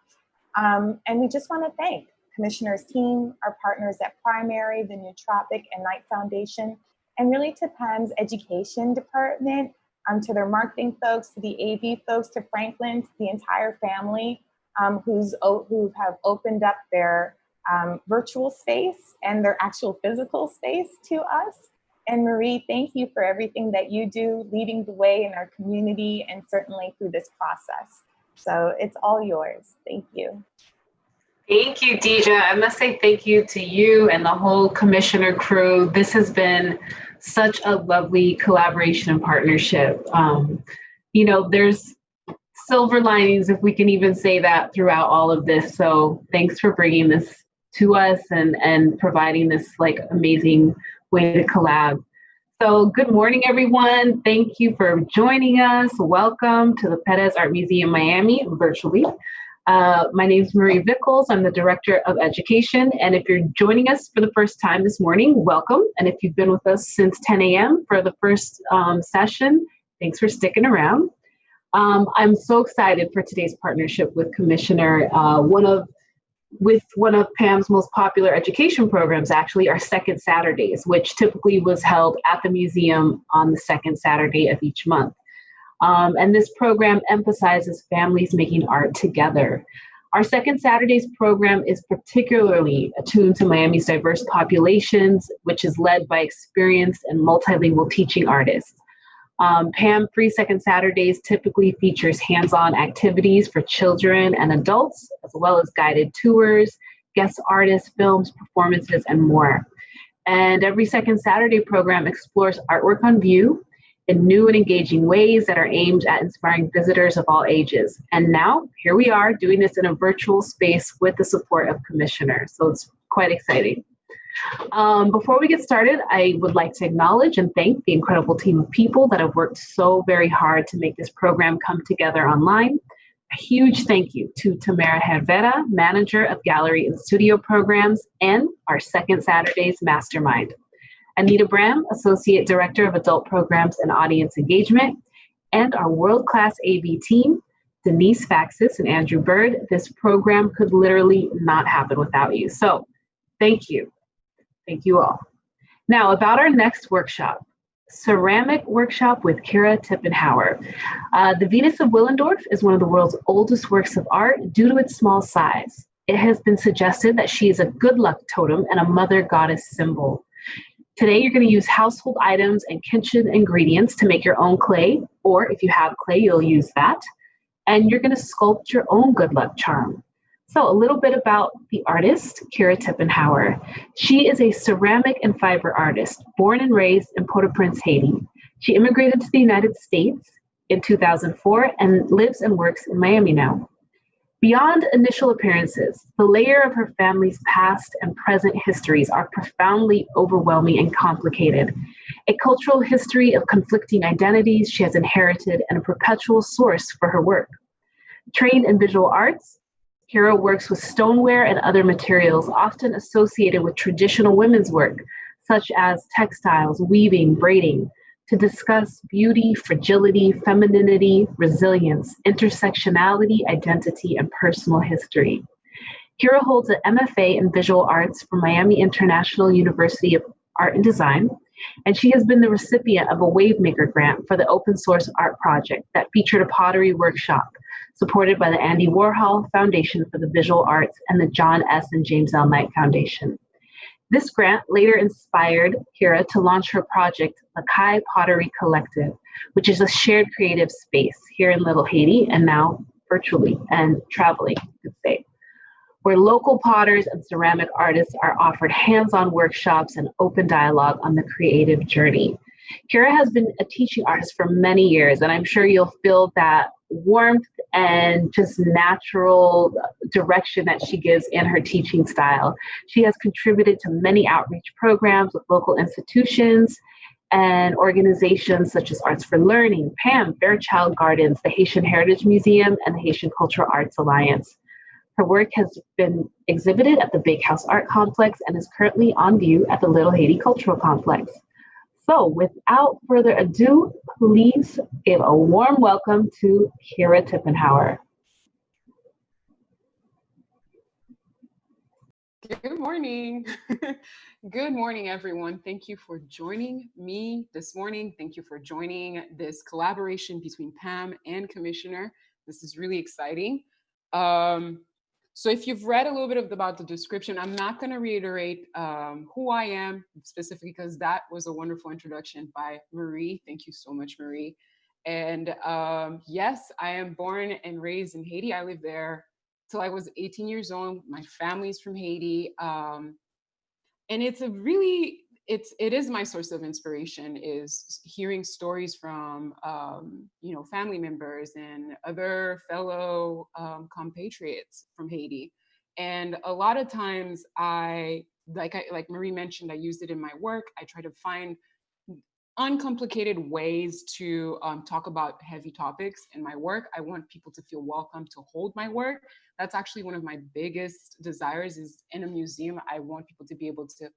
And we just want to thank Commissioner's team, our partners at Primary, the Nootropic and Knight Foundation, and really to PAMM's education department, to their marketing folks, to the AV folks, to Franklin, to the entire family who have opened up their virtual space and their actual physical space to us. And Marie, thank you for everything that you do, leading the way in our community and certainly through this process. So it's all yours. Thank you. Thank you, Deja. I must say thank you to you and the whole Commissioner crew. This has been such a lovely collaboration and partnership. You know, there's silver linings, if we can even say that, throughout all of this. So thanks for bringing this to us and providing this like amazing way to collab. So good morning, everyone. Thank you for joining us. Welcome to the Pérez Art Museum Miami virtually. My name is Marie Vickles. I'm the Director of Education. And if you're joining us for the first time this morning, welcome. And if you've been with us since 10 a.m. for the first session, thanks for sticking around. I'm so excited for today's partnership with Commissioner. One of PAMM's most popular education programs, actually, are Second Saturdays, which typically was held at the museum on the second Saturday of each month. And this program emphasizes families making art together. Our Second Saturdays program is particularly attuned to Miami's diverse populations, which is led by experienced and multilingual teaching artists. PAMM Free Second Saturdays typically features hands-on activities for children and adults, as well as guided tours, guest artists, films, performances, and more. And every Second Saturday program explores artwork on view in new and engaging ways that are aimed at inspiring visitors of all ages. And now, here we are doing this in a virtual space with the support of Commissioner. So it's quite exciting. Before we get started, I would like to acknowledge and thank the incredible team of people that have worked so very hard to make this program come together online. A huge thank you to Tamara Herrera, Manager of Gallery and Studio Programs, and our Second Saturdays Mastermind. Anita Bram, Associate Director of Adult Programs and Audience Engagement, and our world-class AV team, Denise Faxis and Andrew Bird. This program could literally not happen without you. So thank you. Thank you all. Now, about our next workshop, ceramic workshop with Kira Tippenhauer. The Venus of Willendorf is one of the world's oldest works of art due to its small size. It has been suggested that she is a good luck totem and a mother goddess symbol. Today, you're going to use household items and kitchen ingredients to make your own clay, or if you have clay, you'll use that. And you're going to sculpt your own good luck charm. So a little bit about the artist, Kira Tippenhauer. She is a ceramic and fiber artist, born and raised in Port-au-Prince, Haiti. She immigrated to the United States in 2004 and lives and works in Miami now. Beyond initial appearances, the layer of her family's past and present histories are profoundly overwhelming and complicated. A cultural history of conflicting identities she has inherited and a perpetual source for her work. Trained in visual arts, Kira works with stoneware and other materials often associated with traditional women's work, such as textiles, weaving, braiding, to discuss beauty, fragility, femininity, resilience, intersectionality, identity, and personal history. Kira holds an MFA in Visual Arts from Miami International University of Art and Design, and she has been the recipient of a Wavemaker grant for the open source art project that featured a pottery workshop supported by the Andy Warhol Foundation for the Visual Arts and the John S. and James L. Knight Foundation. This grant later inspired Kira to launch her project, the Kai Pottery Collective, which is a shared creative space here in Little Haiti and now virtually and traveling, you could say, where local potters and ceramic artists are offered hands-on workshops and open dialogue on the creative journey. Kira has been a teaching artist for many years, and I'm sure you'll feel that warmth and just natural direction that she gives in her teaching style. She has contributed to many outreach programs with local institutions and organizations such as Arts for Learning, PAMM, Fairchild Gardens, the Haitian Heritage Museum, and the Haitian Cultural Arts Alliance. Her work has been exhibited at the Big House Art Complex and is currently on view at the Little Haiti Cultural Complex. So without further ado, please give a warm welcome to Kira Tippenhauer. Good morning. Good morning, everyone. Thank you for joining me this morning. Thank you for joining this collaboration between PAMM and Commissioner. This is really exciting. So if you've read a little bit about the description, I'm not going to reiterate who I am specifically because that was a wonderful introduction by Marie. Thank you so much, Marie. And yes, I am born and raised in Haiti. I lived there till I was 18 years old. My family's from Haiti. And it's a really, it is my source of inspiration, is hearing stories from, family members and other fellow compatriots from Haiti. And a lot of times like Marie mentioned, I used it in my work. I try to find uncomplicated ways to talk about heavy topics in my work. I want people to feel welcome to hold my work. That's actually one of my biggest desires, is in a museum, I want people to be able to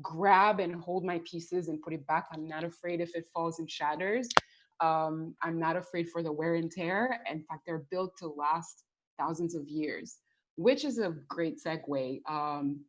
grab and hold my pieces and put it back. I'm not afraid if it falls and shatters. I'm not afraid for the wear and tear. In fact, they're built to last thousands of years, which is a great segue.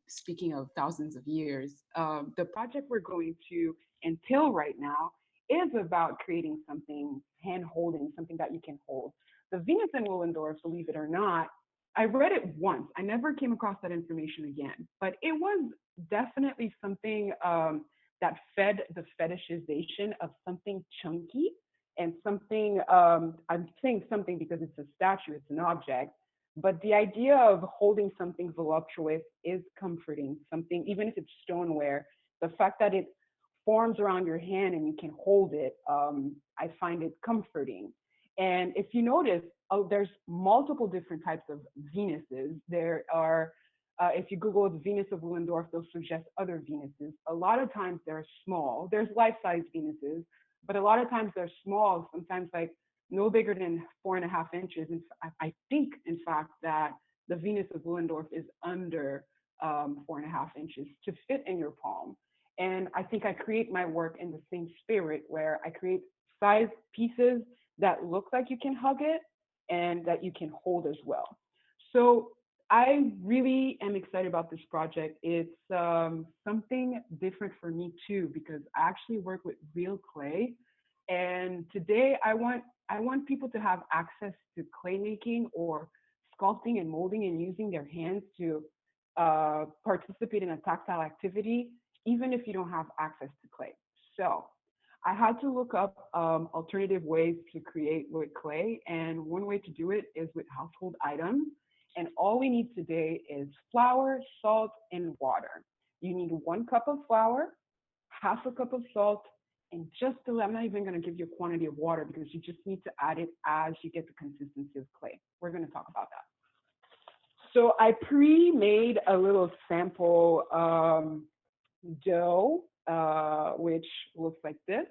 Speaking of thousands of years, the project we're going to entail right now is about creating something hand-holding, something that you can hold. The Venus in Willendorf, believe it or not, I read it once. I never came across that information again, but it was definitely something that fed the fetishization of something chunky and something, I'm saying something because it's a statue, it's an object, but the idea of holding something voluptuous is comforting. Something, even if it's stoneware, the fact that it forms around your hand and you can hold it, I find it comforting. And if you notice, there's multiple different types of Venuses. There are, if you Google the Venus of Willendorf, they'll suggest other Venuses. A lot of times they're small. There's life-size Venuses, but a lot of times they're small, sometimes like no bigger than 4.5 inches. And I think, in fact, that the Venus of Willendorf is under 4.5 inches to fit in your palm. And I think I create my work in the same spirit, where I create size pieces that look like you can hug it and that you can hold as well. So I really am excited about this project. It's something different for me too, because I actually work with real clay. And today I want people to have access to clay making or sculpting and molding and using their hands to participate in a tactile activity, even if you don't have access to clay. So I had to look up alternative ways to create with clay. And one way to do it is with household items. And all we need today is flour, salt, and water. You need 1 cup of flour, half a cup of salt, and just I'm not even going to give you a quantity of water because you just need to add it as you get the consistency of clay. We're going to talk about that. So I pre-made a little sample dough, which looks like this.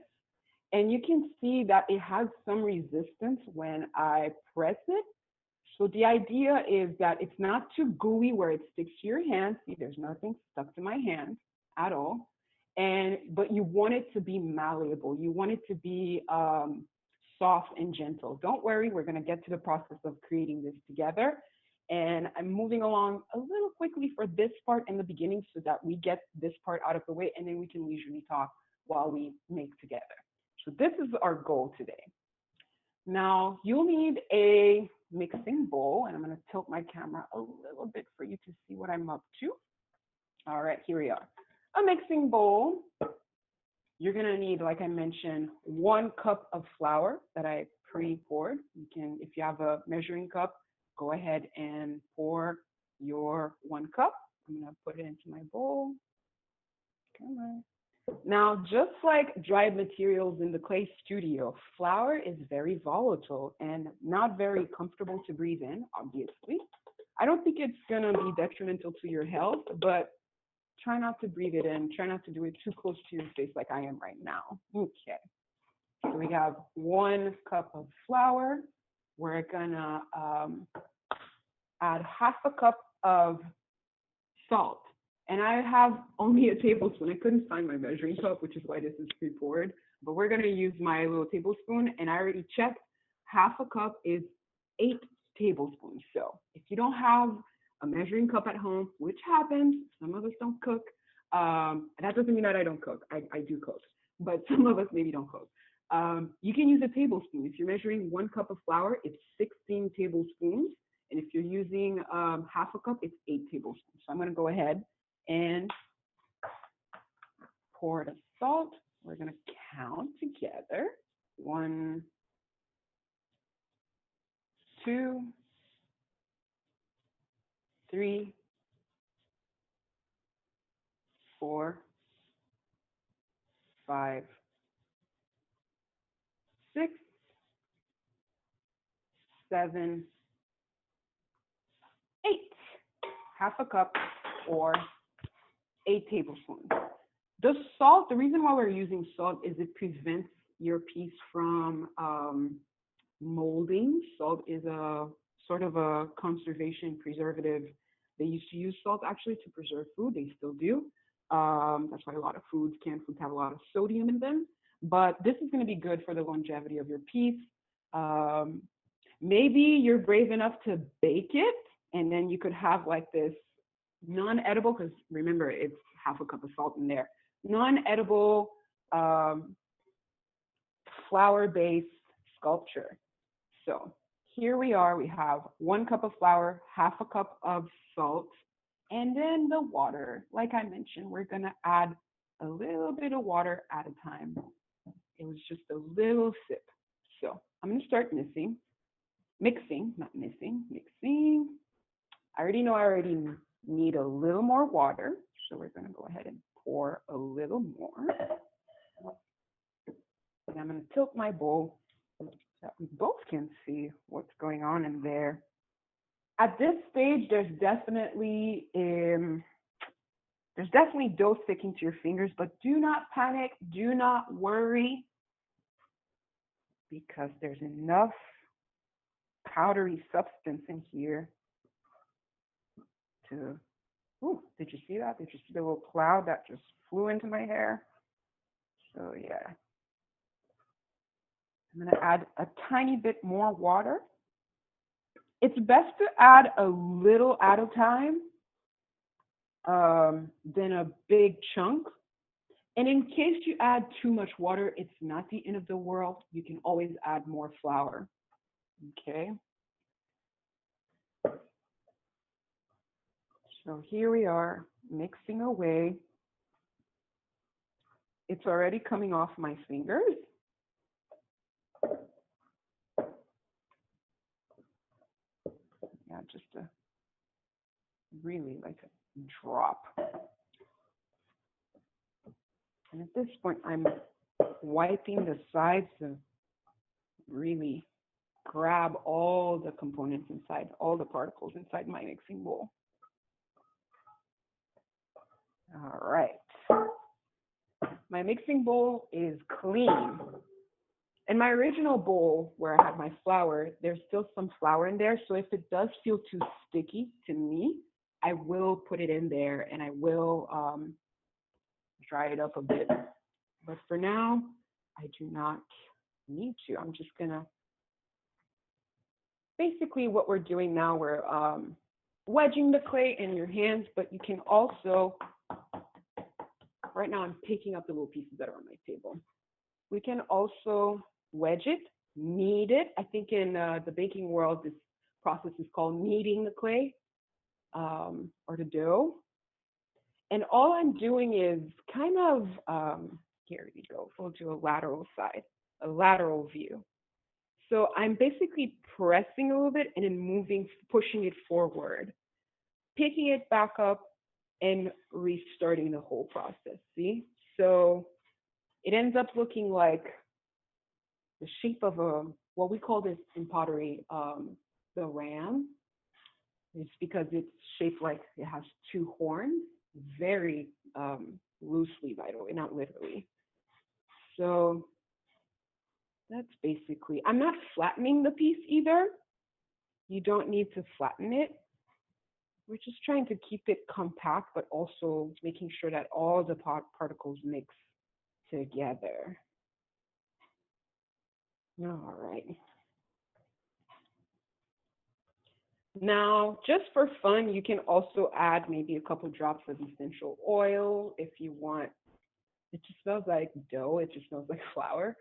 And you can see that it has some resistance when I press it. So the idea is that it's not too gooey where it sticks to your hand. See, there's nothing stuck to my hand at all. But you want it to be malleable. You want it to be soft and gentle. Don't worry, we're gonna get to the process of creating this together. And I'm moving along a little quickly for this part in the beginning so that we get this part out of the way and then we can leisurely talk while we make together. So this is our goal today. Now you'll need a mixing bowl, and I'm going to tilt my camera a little bit for you to see what I'm up to. All right, here we are. A mixing bowl. You're going to need, like I mentioned, 1 cup of flour that I pre-poured. You can, if you have a measuring cup, go ahead and pour your 1 cup. I'm going to put it into my bowl. Come on. Now, just like dried materials in the clay studio, flour is very volatile and not very comfortable to breathe in, obviously. I don't think it's gonna be detrimental to your health, but try not to breathe it in. Try not to do it too close to your face like I am right now. Okay, so we have 1 cup of flour. We're gonna add half a cup of salt. And I have only a tablespoon. I couldn't find my measuring cup, which is why this is pre-poured. But we're going to use my little tablespoon. And I already checked. Half a cup is 8 tablespoons. So if you don't have a measuring cup at home, which happens, some of us don't cook. That doesn't mean that I don't cook. I do cook. But some of us maybe don't cook. You can use a tablespoon. If you're measuring 1 cup of flour, it's 16 tablespoons. And if you're using half a cup, it's 8 tablespoons. So I'm going to go ahead and pour the salt. We're going to count together. 1, 2, 3, 4, 5, 6, 7, 8. Half a cup or 8 tablespoons. The salt, the reason why we're using salt is it prevents your piece from molding. Salt is a sort of a conservation preservative. They used to use salt actually to preserve food. They still do. That's why a lot of foods, canned foods, have a lot of sodium in them. But this is going to be good for the longevity of your piece. Maybe you're brave enough to bake it, and then you could have like this non-edible, because remember, it's half a cup of salt in there, non-edible flour-based sculpture. So here we are, we have 1 cup of flour, half a cup of salt, and then the water. Like I mentioned, we're gonna add a little bit of water at a time. It was just a little sip. So I'm gonna start mixing. I already know I already need a little more water. So we're gonna go ahead and pour a little more. And I'm gonna tilt my bowl so that we both can see what's going on in there. At this stage, there's definitely dough sticking to your fingers, but do not panic, do not worry, because there's enough powdery substance in here to, ooh, did you see that? Did you see the little cloud that just flew into my hair? So yeah. I'm gonna add a tiny bit more water. It's best to add a little at a time than a big chunk. And in case you add too much water, it's not the end of the world. You can always add more flour. Okay. So here we are mixing away. It's already coming off my fingers. Yeah, just a really like a drop. And at this point, I'm wiping the sides to really grab all the components inside, all the particles inside my mixing bowl. All right. My mixing bowl is clean. In my original bowl where I had my flour, there's still some flour in there. So if it does feel too sticky to me, I will put it in there and I will dry it up a bit. But for now, I do not need to. I'm just gonna, basically what we're doing now, we're wedging the clay in your hands, but you can also, right now I'm picking up the little pieces that are on my table. We can also wedge it, knead it. I think in the baking world, this process is called kneading the clay or the dough. And all I'm doing is kind of, here we go, we'll do a lateral side, a lateral view. So I'm basically pressing a little bit and then moving, pushing it forward, picking it back up and restarting the whole process, see? So it ends up looking like the shape of a, what we call this in pottery, the ram. It's because it's shaped like it has two horns, very loosely, by the way, not literally. So that's basically, I'm not flattening the piece either. You don't need to flatten it. We're just trying to keep it compact, but also making sure that all the particles mix together. All right. Now, just for fun, you can also add maybe a couple drops of essential oil if you want. It just smells like dough. It just smells like flour.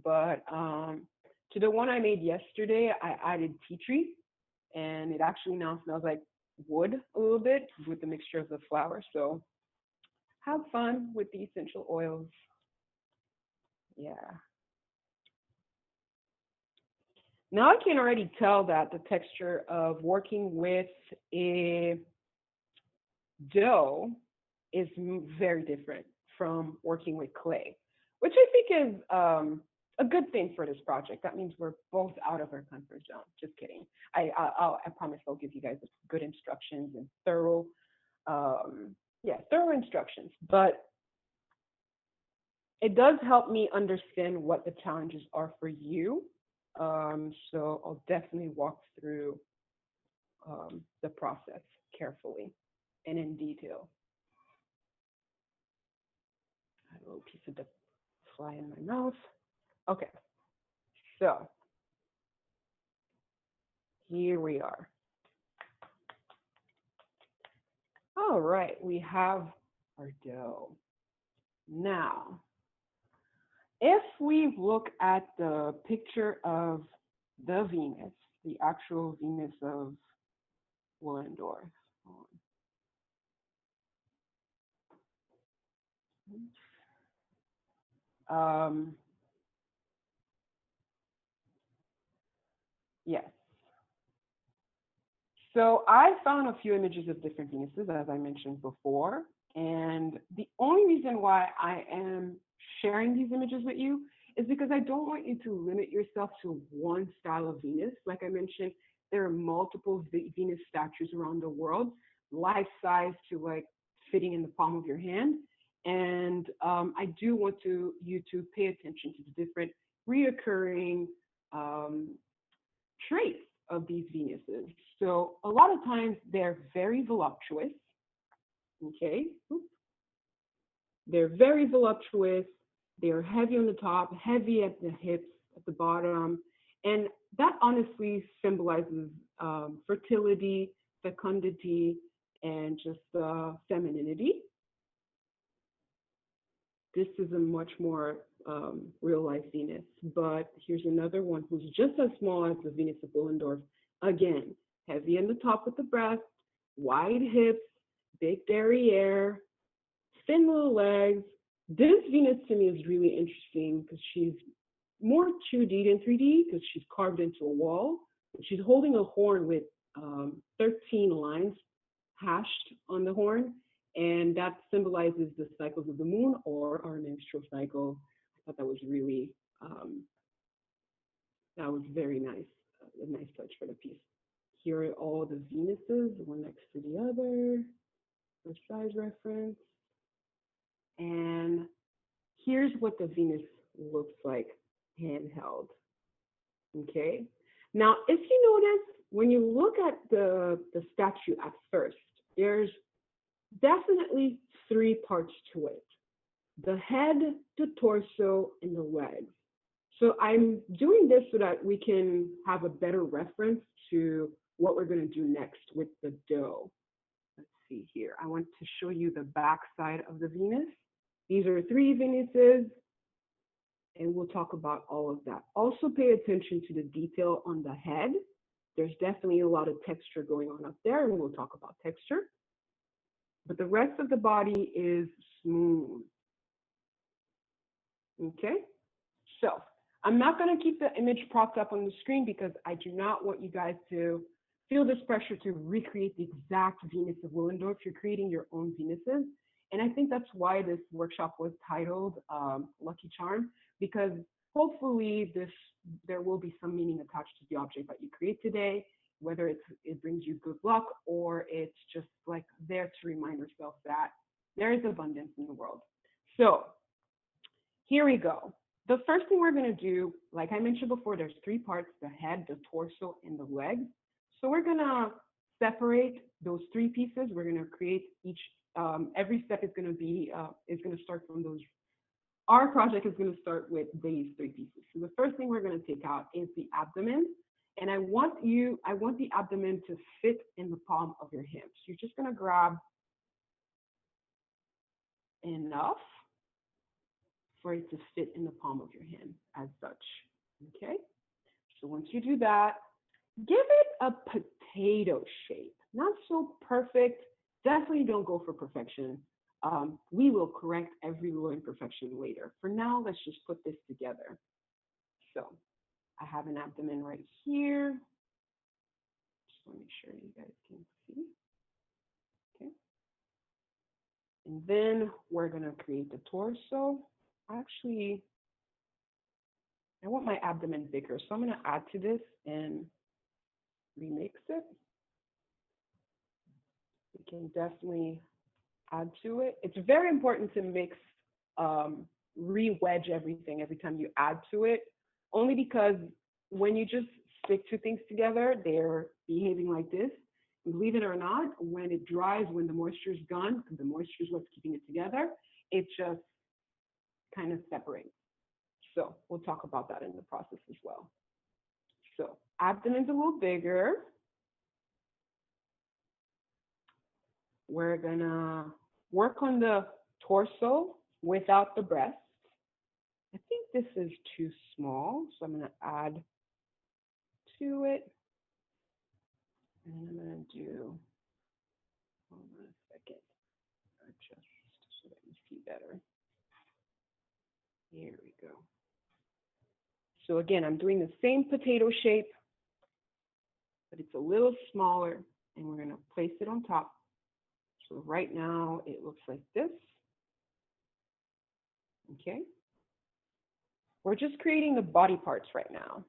But to the one I made yesterday, I added tea tree, and it actually now smells like wood a little bit with the mixture of the flour. So have fun with the essential oils. Yeah. Now I can already tell that the texture of working with a dough is very different from working with clay, which I think is a good thing for this project. That means we're both out of our comfort zone. Just kidding. I promise I'll give you guys good instructions and thorough instructions. But it does help me understand what the challenges are for you. So I'll definitely walk through the process carefully and in detail. I had a little piece of the fly in my mouth. Okay, so here we are. All right, we have our dough. Now, if we look at the picture of the Venus, the actual Venus of Willendorf. Yes. So I found a few images of different Venuses, as I mentioned before. And the only reason why I am sharing these images with you is because I don't want you to limit yourself to one style of Venus. Like I mentioned, there are multiple Venus statues around the world, life size to like fitting in the palm of your hand. And I do want you to pay attention to the different reoccurring traits of these Venuses. So a lot of times they're very voluptuous, okay? They're very voluptuous, they're heavy on the top, heavy at the hips, at the bottom, and that honestly symbolizes fertility, fecundity, and just femininity. This is a much more real life Venus, but here's another one who's just as small as the Venus of Willendorf. Again, heavy in the top with the breast, wide hips, big derriere, thin little legs. This Venus to me is really interesting because she's more 2D than 3D because she's carved into a wall. She's holding a horn with 13 lines hashed on the horn, and that symbolizes the cycles of the moon or our menstrual cycle. I thought that was really, that was very nice, a nice touch for the piece. Here are all the Venuses, one next to the other, for size reference. And here's what the Venus looks like handheld, okay? Now, if you notice, when you look at the statue at first, there's definitely 3 parts to it: the head, the torso, and the legs. So I'm doing this so that we can have a better reference to what we're going to do next with the dough. Let's see here. I want to show you the back side of the Venus. These are 3 Venuses, and we'll talk about all of that. Also pay attention to the detail on the head. There's definitely a lot of texture going on up there, and we'll talk about texture. But the rest of the body is smooth. Okay, so I'm not going to keep the image propped up on the screen because I do not want you guys to feel this pressure to recreate the exact Venus of Willendorf. You're creating your own Venuses. And I think that's why this workshop was titled Lucky Charm, because hopefully there will be some meaning attached to the object that you create today, whether it brings you good luck or it's just like there to remind yourself that there is abundance in the world. So here we go. The first thing we're going to do, like I mentioned before, there's 3 parts: the head, the torso, and the legs. So we're going to separate those 3 pieces. We're going to create each, every step is going to start from those. Our project is going to start with these 3 pieces. So the first thing we're going to take out is the abdomen. And I want the abdomen to fit in the palm of your hand. So you're just going to grab enough for it to fit in the palm of your hand as such, okay? So once you do that, give it a potato shape. Not so perfect, definitely don't go for perfection. We will correct every little imperfection later. For now, let's just put this together. So I have an abdomen right here. Just want to make sure you guys can see. Okay. And then we're going to create the torso. Actually, I want my abdomen bigger, so I'm going to add to this and remix it. We can definitely add to it. It's very important to mix, re-wedge everything every time you add to it, only because when you just stick 2 things together, they're behaving like this. And believe it or not, when it dries, when the moisture is gone, because the moisture is what's keeping it together, it just kind of separates. So we'll talk about that in the process as well. So abdomen's a little bigger. We're gonna work on the torso without the breast. I think this is too small, so I'm gonna add to it. And I'm gonna do, hold on a second, adjust so that you see better. Here we go. So again, I'm doing the same potato shape, but it's a little smaller, and we're gonna place it on top. So right now it looks like this. Okay. We're just creating the body parts right now.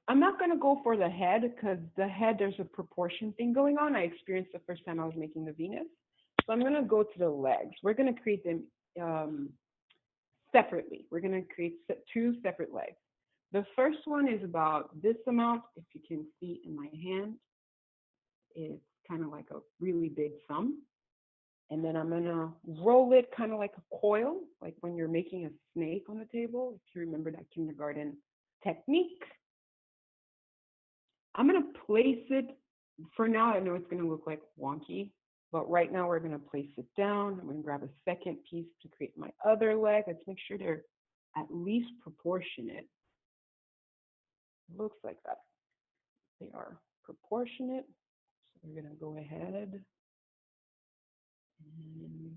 I'm not gonna go for the head because the head, there's a proportion thing going on. I experienced the first time I was making the Venus. So I'm gonna go to the legs. We're gonna create them separately. We're gonna create 2 separate legs. The first one is about this amount. If you can see in my hand, it's kind of like a really big thumb. And then I'm gonna roll it kind of like a coil, like when you're making a snake on the table, if you remember that kindergarten technique. I'm going to place it, for now, I know it's going to look like wonky, but right now we're going to place it down. I'm going to grab a second piece to create my other leg. Let's make sure they're at least proportionate. Looks like that. They are proportionate. So we're going to go ahead and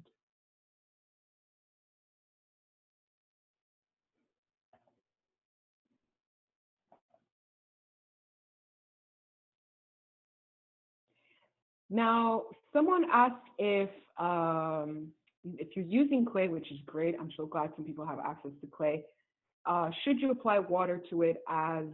now, someone asked if you're using clay, which is great. I'm so glad some people have access to clay. Should you apply water to it as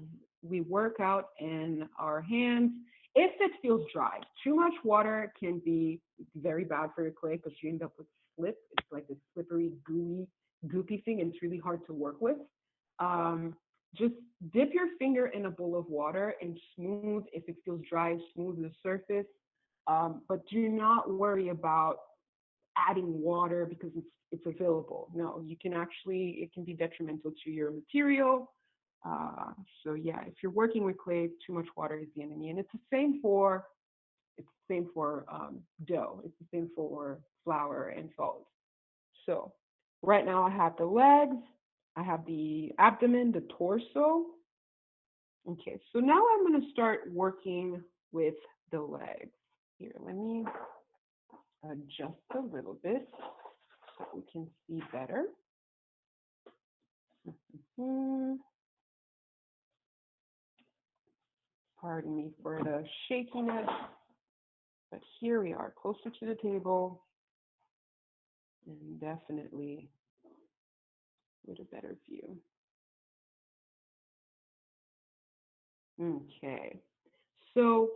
we work out in our hands? If it feels dry, too much water can be very bad for your clay because you end up with slip. It's like a slippery, gooey, goopy thing, and it's really hard to work with. Just dip your finger in a bowl of water and smooth. If it feels dry, smooth the surface. But do not worry about adding water because it's available. No, you can actually, it can be detrimental to your material. So yeah, if you're working with clay, too much water is the enemy. And it's the same for dough. It's the same for flour and salt. So right now I have the legs, I have the abdomen, the torso. Okay, so now I'm going to start working with the legs. Here, let me adjust a little bit so we can see better. Pardon me for the shakiness, but here we are, closer to the table, and definitely with a better view. Okay, so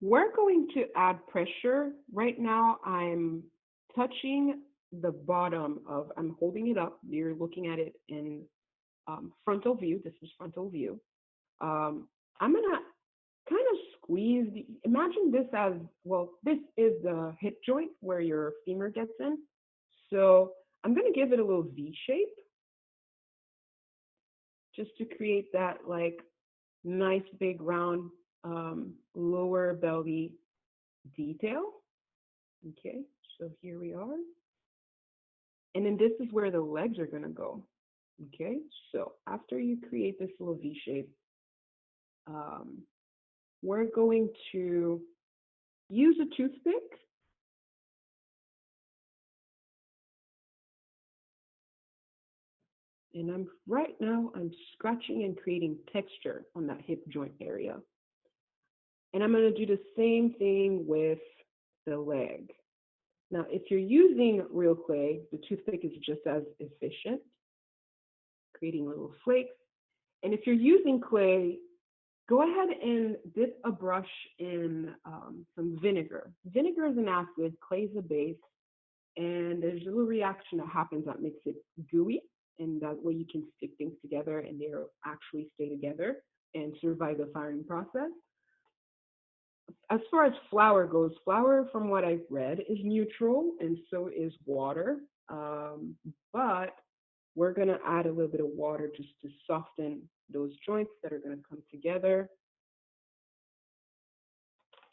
we're going to add pressure. Right now, I'm touching the bottom of, I'm holding it up. You're looking at it in frontal view. This is frontal view. I'm gonna kind of squeeze, imagine this as, well, this is the hip joint where your femur gets in. So I'm gonna give it a little V shape just to create that like nice big round lower belly detail. Okay, so here we are. And then this is where the legs are gonna go. Okay, so after you create this little V shape, we're going to use a toothpick and right now I'm scratching and creating texture on that hip joint area. And I'm going to do the same thing with the leg. Now, if you're using real clay, the toothpick is just as efficient, creating little flakes. And if you're using clay, go ahead and dip a brush in some vinegar. Vinegar is an acid, clay is a base, and there's a little reaction that happens that makes it gooey, and that way you can stick things together and they'll actually stay together and survive the firing process. As far as flour goes, flour, from what I've read, is neutral, and so is water. But we're going to add a little bit of water just to soften those joints that are going to come together.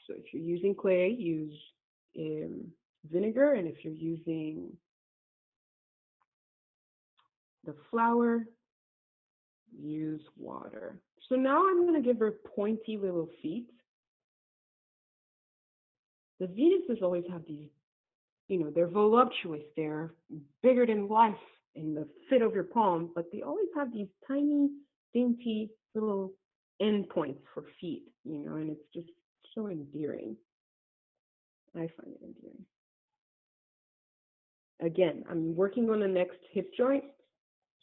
So if you're using clay, use vinegar, and if you're using the flour, use water. So now I'm going to give her pointy little feet. The Venuses always have these, you know, they're voluptuous, they're bigger than life in the fit of your palm, but they always have these tiny, dainty little end points for feet, you know, and it's just so endearing. I find it endearing. Again, I'm working on the next hip joint,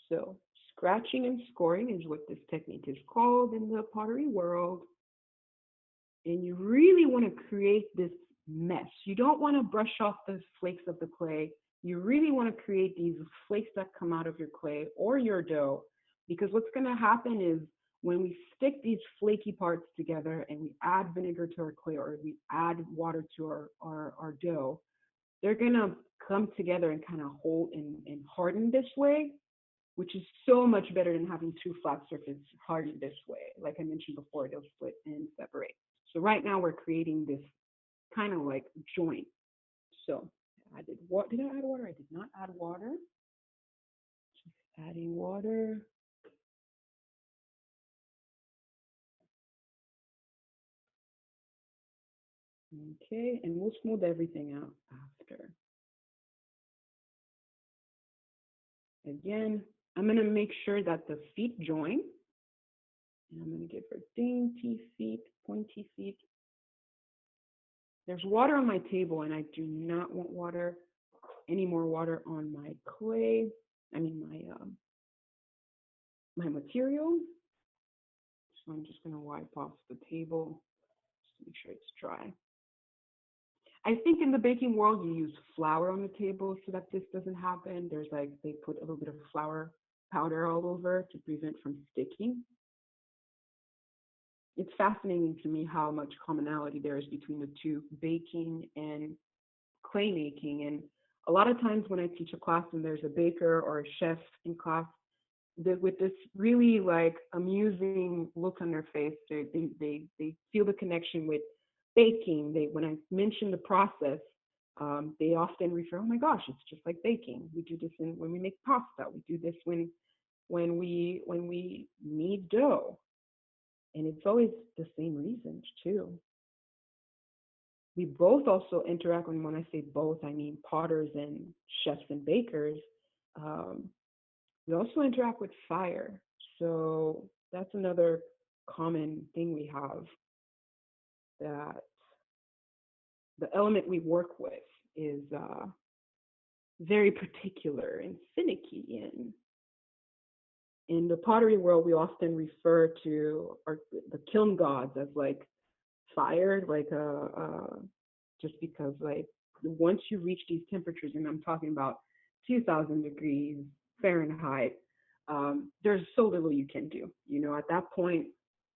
so scratching and scoring is what this technique is called in the pottery world. And you really want to create this mess. You don't want to brush off the flakes of the clay. You really want to create these flakes that come out of your clay or your dough, because what's going to happen is when we stick these flaky parts together and we add vinegar to our clay or we add water to our dough, they're going to come together and kind of hold and harden this way. which is so much better than having two flat surfaces hardened this way. Like I mentioned before, they'll split and separate. So right now we're creating this kind of like joint. So I did what? Did I add water? I did not add water. Just adding water. Okay, and we'll smooth everything out after. Again, I'm gonna make sure that the feet join. And I'm gonna give her dainty feet, pointy feet. There's water on my table and I do not want water, any more water on my clay. I mean my material. So I'm just gonna wipe off the table just to make sure it's dry. I think in the baking world, you use flour on the table so that this doesn't happen. There's like, they put a little bit of flour powder all over to prevent from sticking. It's fascinating to me how much commonality there is between the two, baking and clay making. And a lot of times when I teach a class and there's a baker or a chef in class, with this really like amusing look on their face, they feel the connection with baking. When I mention the process, they often refer, oh my gosh, it's just like baking. We do this when we make pasta. We do this when we knead dough. And it's always the same reasons too. We both also interact, and when I say both, I mean potters and chefs and bakers. We also interact with fire. So that's another common thing we have, that the element we work with is very particular and finicky. In the pottery world, we often refer to the kiln gods as like fire, like just because like once you reach these temperatures, and I'm talking about 2,000 degrees Fahrenheit, there's so little you can do. You know, at that point,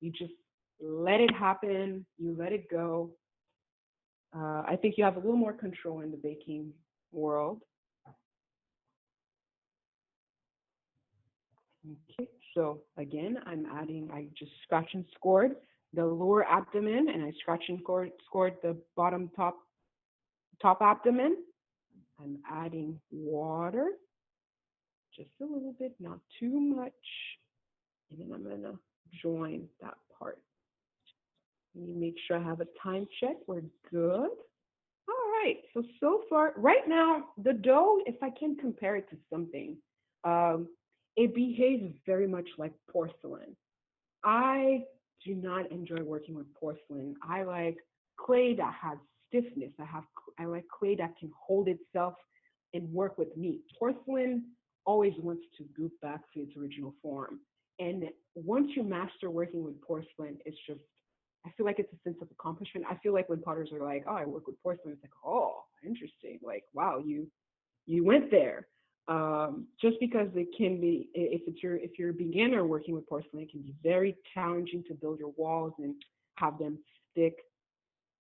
you just let it happen, you let it go. I think you have a little more control in the baking world. Okay, so again, I just scratch and scored the lower abdomen, and I scratch and scored the bottom top abdomen. I'm adding water, just a little bit, not too much. And then I'm gonna join that part. Let me make sure I have a time check. We're good. All right, so far, right now, the dough, if I can compare it to something, it behaves very much like porcelain. I do not enjoy working with porcelain. I like clay that has stiffness. I like clay that can hold itself and work with me. Porcelain always wants to goop back to its original form. And once you master working with porcelain, it's just, I feel like it's a sense of accomplishment. I feel like when potters are like, oh, I work with porcelain, it's like, oh, interesting. Like, wow, you went there. Just because it can be, if you're a beginner working with porcelain, it can be very challenging to build your walls and have them stick.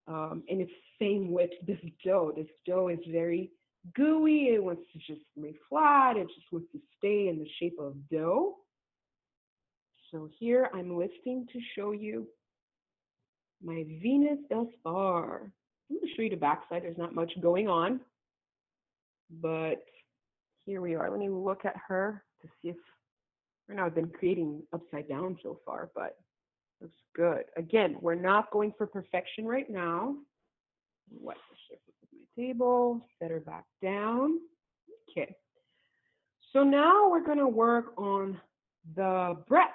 And it's same with this dough. This dough is very gooey. It wants to just lay flat. It just wants to stay in the shape of dough. So here I'm lifting to show you my Venus thus far. I'm going to show you the backside. There's not much going on, but here we are. Let me look at her to see if, right now I've been creating upside down so far, but looks good. Again, we're not going for perfection right now. Wipe the surface of my table, set her back down. Okay. So now we're going to work on the breasts.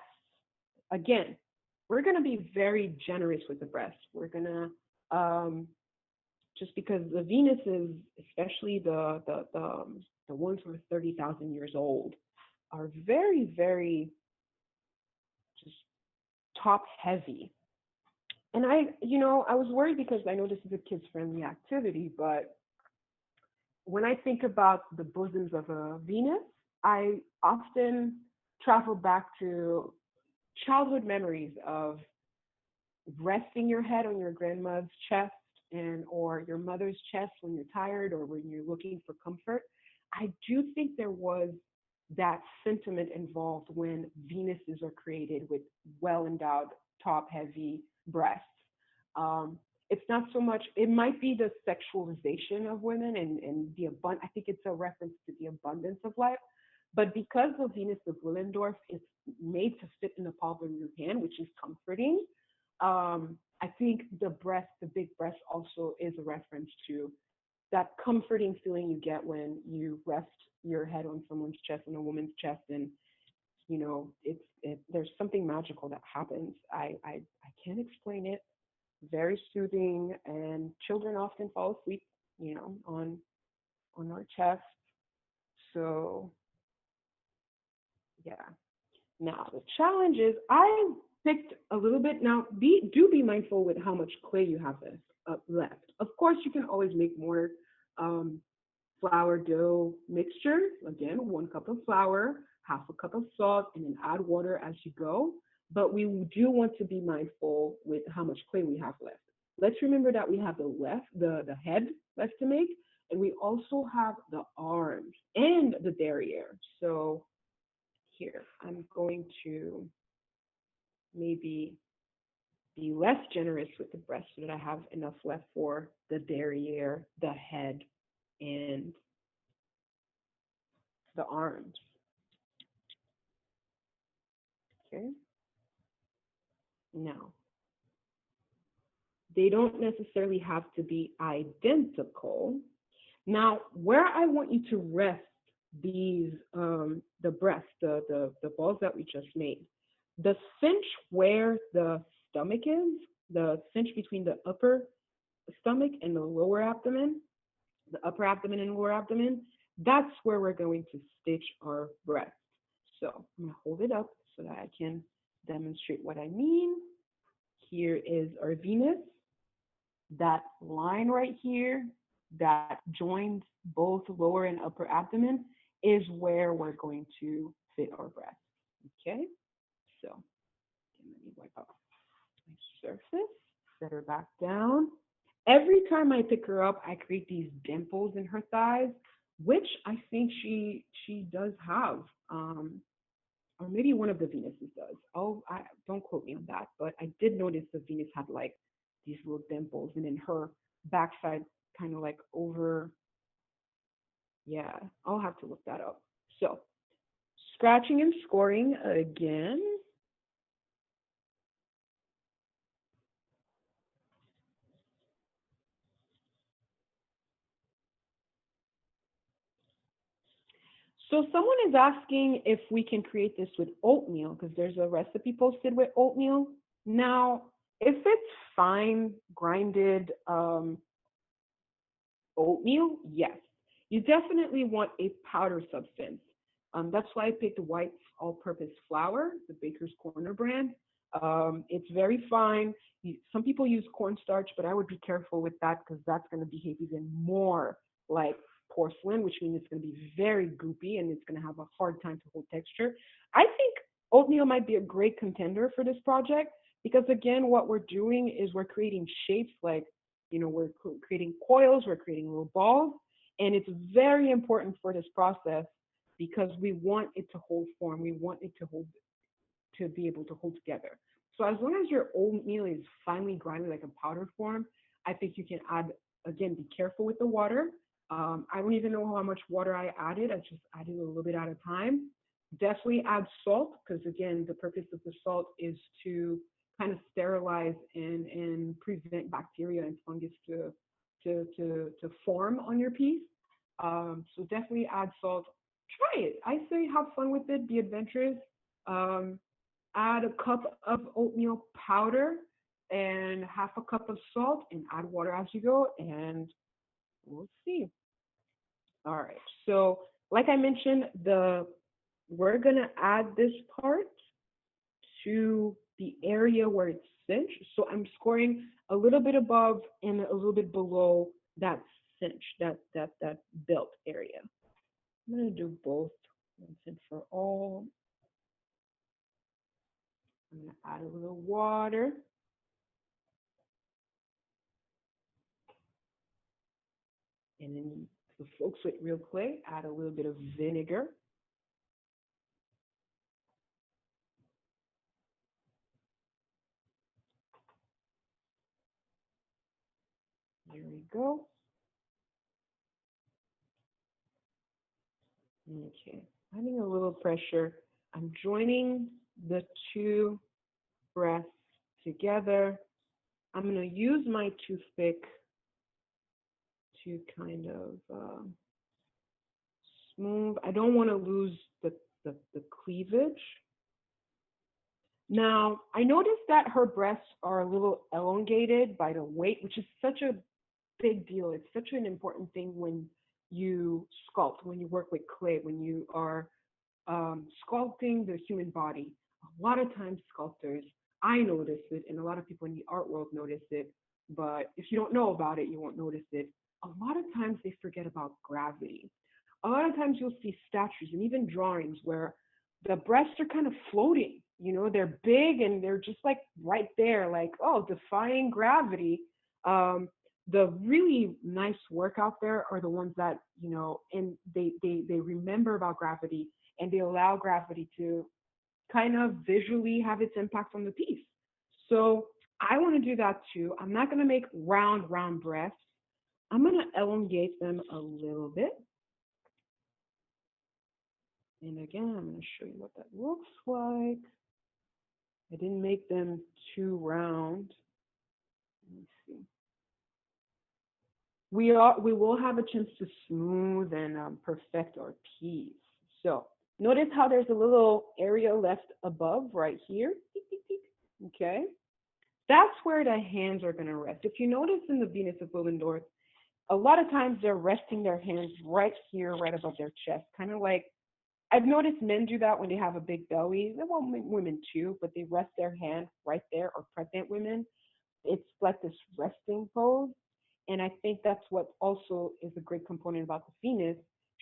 Again, we're going to be very generous with the breast. We're going to, just because the Venuses, especially the ones who are 30,000 years old, are very, very just top heavy. And I was worried because I know this is a kids-friendly activity, but when I think about the bosoms of a Venus, I often travel back to childhood memories of resting your head on your grandma's chest or your mother's chest when you're tired or when you're looking for comfort. I do think there was that sentiment involved when Venuses are created with well endowed, top heavy breasts. Um, it's not so much, it might be the sexualization of women and the abundance. I think it's a reference to the abundance of life. But because the Venus of Willendorf is made to fit in the palm of your hand, which is comforting, I think the breast, the big breast, also is a reference to that comforting feeling you get when you rest your head on someone's chest, on a woman's chest, and there's something magical that happens. I can't explain it. Very soothing, and children often fall asleep, on our chest. So yeah. Now the challenge is I picked a little bit. Now be mindful with how much clay you have left. Of course, you can always make more flour dough mixture. Again, 1 cup of flour, half a cup of salt, and then add water as you go. But we do want to be mindful with how much clay we have left. Let's remember that we have the head left to make, and we also have the arms and the derriere. So here, I'm going to maybe be less generous with the breast so that I have enough left for the derriere, the head, and the arms. Okay. Now, they don't necessarily have to be identical. Now, where I want you to rest these, the breast, the balls that we just made, the cinch where the stomach is, the cinch between the upper stomach and the lower abdomen, the upper abdomen and lower abdomen, that's where we're going to stitch our breast. So I'm gonna hold it up so that I can demonstrate what I mean. Here is our Venus. That line right here that joins both lower and upper abdomen is where we're going to fit our breast. Okay, so let me wipe off my surface, set her back down. Every time I pick her up, I create these dimples in her thighs, which I think she does have, or maybe one of the Venuses does. Don't quote me on that, but I did notice the Venus had like these little dimples, and then her backside kind of like over. Yeah, I'll have to look that up. So, scratching and scoring again. So someone is asking if we can create this with oatmeal, because there's a recipe posted with oatmeal. Now, if it's fine grinded oatmeal, yes. You definitely want a powder substance. That's why I picked White's all-purpose flour, the Baker's Corner brand. It's very fine. Some people use cornstarch, but I would be careful with that because that's going to behave even more like porcelain, which means it's going to be very goopy and it's going to have a hard time to hold texture. I think oatmeal might be a great contender for this project because, again, what we're doing is we're creating shapes like, we're creating coils, we're creating little balls, and it's very important for this process because we want it to hold form. We want it to be able to hold together. So as long as your oatmeal is finely grinded like a powder form, I think you can add, again, be careful with the water. I don't even know how much water I added. I just added a little bit at a time. Definitely add salt because, again, the purpose of the salt is to kind of sterilize and prevent bacteria and fungus to form on your piece. So definitely add salt. Try it. I say have fun with it. Be adventurous. Add a cup of oatmeal powder and half a cup of salt and add water as you go, and we'll see. All right. So like I mentioned, we're gonna add this part to the area where it's cinched. So I'm scoring a little bit above and a little bit below that cinch, that belt area. I'm gonna do both once and for all. I'm gonna add a little water. And then the folks with real clay, add a little bit of vinegar. There we go. Okay, adding a little pressure. I'm joining the two breaths together. I'm going to use my toothpick to kind of smooth. I don't want to lose the cleavage. Now, I noticed that her breasts are a little elongated by the weight, which is such a big deal. It's such an important thing when you sculpt, when you work with clay, when you are sculpting the human body. A lot of times sculptors, I notice it, and a lot of people in the art world notice it, but if you don't know about it, you won't notice it. A lot of times they forget about gravity. A lot of times you'll see statues and even drawings where the breasts are kind of floating. You know, they're big and they're just like right there, like, oh, defying gravity. The really nice work out there are the ones that, you know, and they remember about gravity and they allow gravity to kind of visually have its impact on the piece. So I want to do that too. I'm not going to make round breasts. I'm going to elongate them a little bit. And again, I'm going to show you what that looks like. I didn't make them too round. Let me see. We will have a chance to smooth and perfect our piece. So notice how there's a little area left above right here. Okay. That's where the hands are going to rest. If you notice in the Venus of Willendorf, a lot of times they're resting their hands right here, right above their chest, kind of like, I've noticed men do that when they have a big belly. Well, women too, but they rest their hand right there, or pregnant women. It's like this resting pose. And I think that's what also is a great component about the Venus.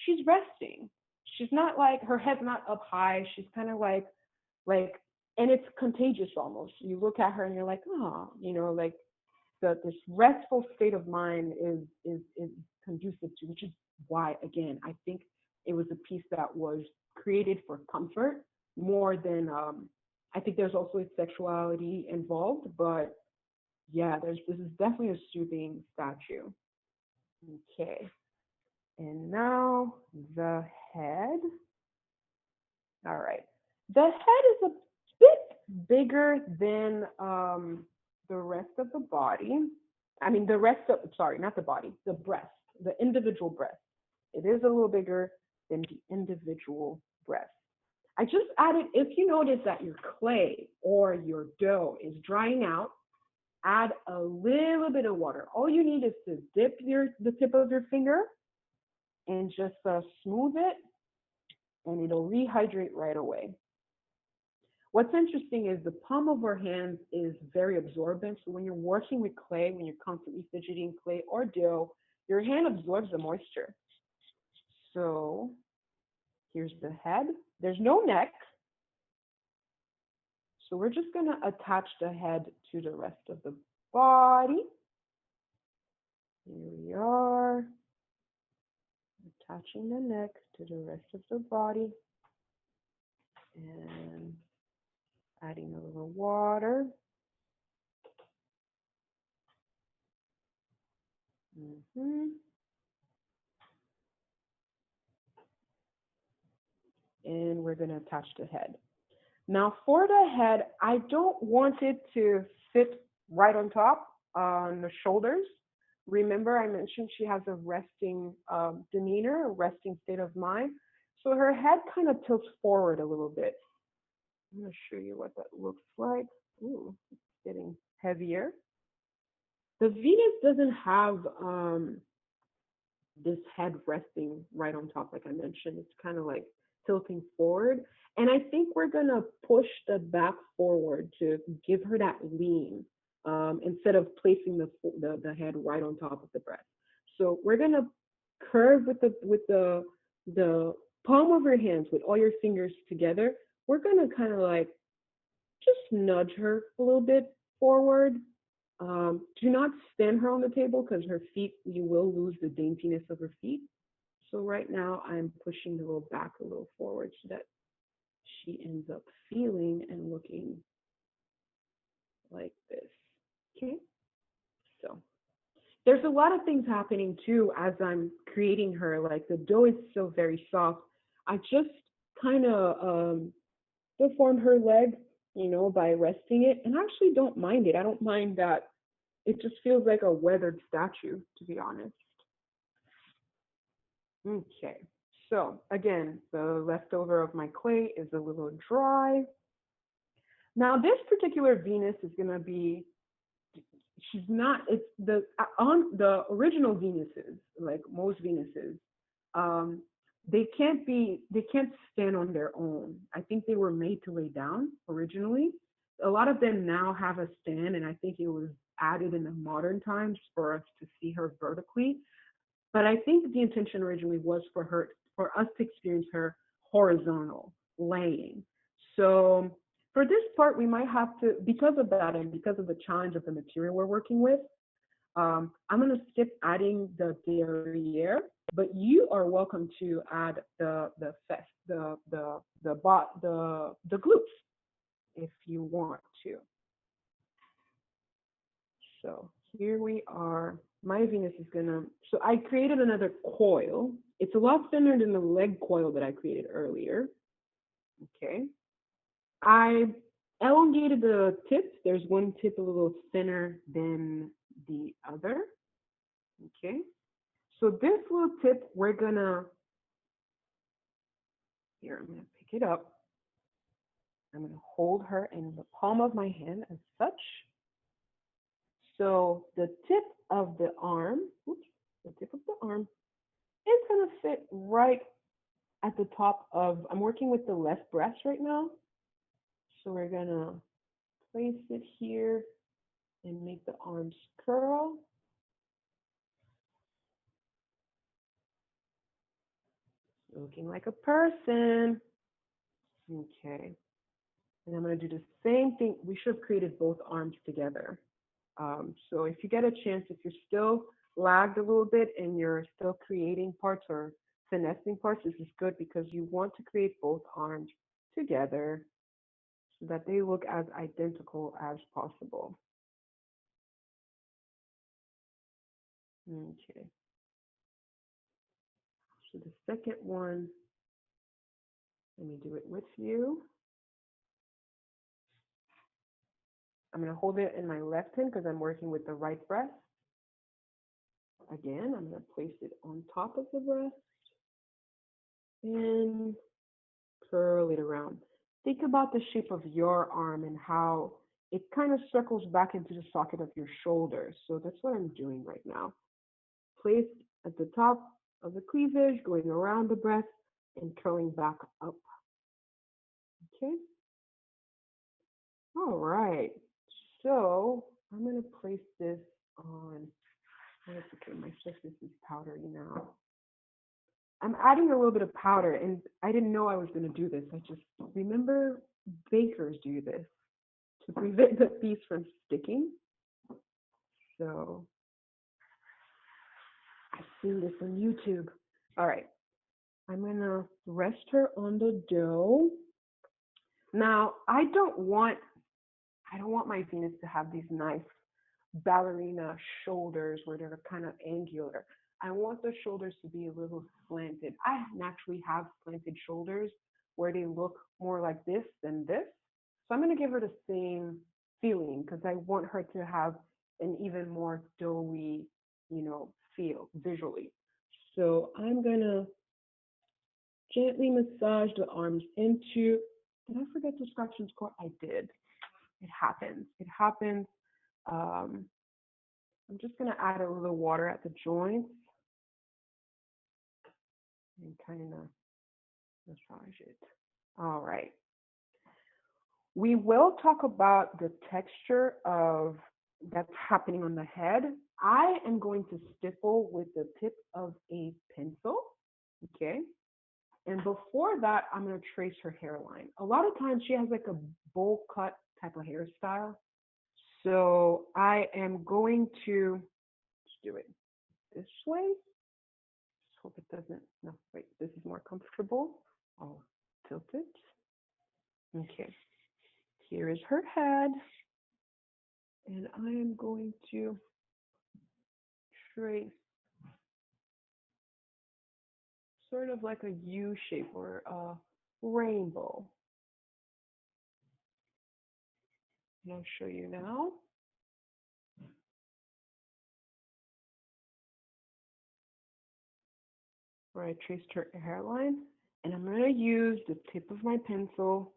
She's resting. She's not like, her head's not up high. She's kind of like, and it's contagious almost. You look at her and you're like, oh, you know, like this restful state of mind is conducive to, which is why, again, I think it was a piece that was created for comfort more than, I think there's also sexuality involved, but yeah, this is definitely a soothing statue. Okay, and now the head. All right, the head is a bit bigger than the rest of the body. I mean, not the body, the breast, the individual breast. It is a little bigger than the individual breast. I just added, if you notice that your clay or your dough is drying out, add a little bit of water. All you need is to dip the tip of your finger and just smooth it, and it'll rehydrate right away. What's interesting is the palm of our hands is very absorbent. So when you're working with clay, when you're constantly fidgeting clay or dough, your hand absorbs the moisture. So here's the head. There's no neck. So we're just going to attach the head to the rest of the body. Here we are. Attaching the neck to the rest of the body. And adding a little water. And we're going to attach the head. Now for the head, I don't want it to sit right on top on the shoulders. Remember, I mentioned she has a resting demeanor, a resting state of mind. So her head kind of tilts forward a little bit. I'm going to show you what that looks like. Ooh, it's getting heavier. The Venus doesn't have this head resting right on top, like I mentioned. It's kind of like tilting forward. And I think we're going to push the back forward to give her that lean instead of placing the head right on top of the breast. So we're going to curve with the palm of your hands, with all your fingers together. We're going to kind of like just nudge her a little bit forward. Do not stand her on the table because her feet, you will lose the daintiness of her feet. So right now I'm pushing the little back a little forward so that she ends up feeling and looking like this. Okay, so there's a lot of things happening too as I'm creating her. Like the dough is still very soft. I just kind of deformed her leg, you know, by resting it. And I actually don't mind it. I don't mind that it just feels like a weathered statue, to be honest. Okay, so again, the leftover of my clay is a little dry. Now this particular Venus is gonna be, she's not, it's the, on the original Venuses, like most Venuses, they can't stand on their own. I think they were made to lay down originally. A lot of them now have a stand, and I think it was added in the modern times for us to see her vertically. But I think the intention originally was for us to experience her horizontal, laying. So for this part, we might have to, because of that and because of the challenge of the material we're working with, I'm going to skip adding the derriere, but you are welcome to add the glutes if you want to. So here we are. My Venus is gonna, so I created another coil. It's a lot thinner than the leg coil that I created earlier. Okay. I elongated the tips. There's one tip a little thinner than the other. Okay. So this little tip, we're gonna, here, I'm gonna pick it up. I'm gonna hold her in the palm of my hand as such. So the tip of the arm, the tip of the arm is gonna fit right at the top of, I'm working with the left breast right now. So we're gonna place it here and make the arms curl. Looking like a person. Okay. And I'm gonna do the same thing. We should have created both arms together. So if you get a chance, if you're still lagged a little bit and you're still creating parts or finessing parts, this is good because you want to create both arms together so that they look as identical as possible. Okay. So the second one, let me do it with you. I'm going to hold it in my left hand because I'm working with the right breast. Again, I'm going to place it on top of the breast and curl it around. Think about the shape of your arm and how it kind of circles back into the socket of your shoulder. So that's what I'm doing right now. Placed at the top of the cleavage, going around the breast and curling back up. Okay. All right. So I'm going to place this on, okay, my surface is powdery now. I'm adding a little bit of powder, and I didn't know I was going to do this. I just remember bakers do this to prevent the piece from sticking. So I've seen this on YouTube. All right, I'm going to rest her on the dough. Now, I don't want my Venus to have these nice ballerina shoulders where they're kind of angular. I want the shoulders to be a little slanted. I naturally have slanted shoulders where they look more like this than this. So I'm going to give her the same feeling because I want her to have an even more doughy, you know, feel visually. So I'm going to gently massage the arms into, did I forget to scratch and score? I did. It happens. It happens. I'm just going to add a little water at the joints and kind of massage it. All right. We will talk about the texture of that's happening on the head. I am going to stipple with the tip of a pencil. Okay. And before that, I'm going to trace her hairline. A lot of times she has like a bowl cut type of hairstyle. So I am going to do it this way. Just hope it doesn't, no, wait, this is more comfortable. I'll tilt it. Okay, here is her head. And I am going to trace sort of like a U shape or a rainbow. And I'll show you now. Where I traced her hairline, and I'm going to use the tip of my pencil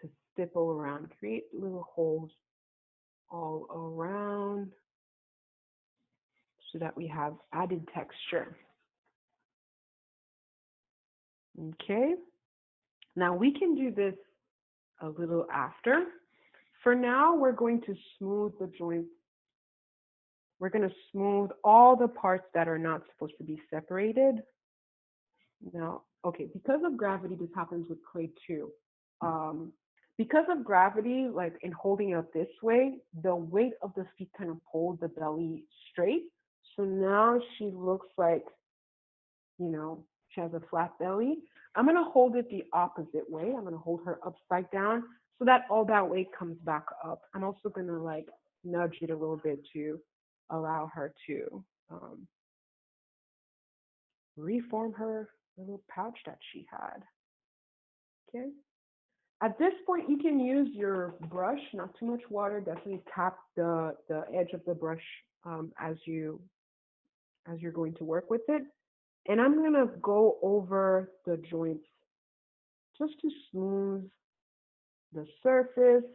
to stipple around, create little holes all around so that we have added texture. Okay, now we can do this a little after. For now, we're going to smooth the joints. We're going to smooth all the parts that are not supposed to be separated. Now, okay, because of gravity, this happens with clay too. Because of gravity, like in holding it up this way, the weight of the feet kind of pulled the belly straight. So now she looks like, you know, she has a flat belly. I'm going to hold it the opposite way. I'm going to hold her upside down so that all that weight comes back up. I'm also going to like nudge it a little bit to allow her to reform her little pouch that she had. Okay. At this point, you can use your brush, not too much water. Definitely tap the edge of the brush as you're going to work with it. And I'm gonna go over the joints just to smooth the surface.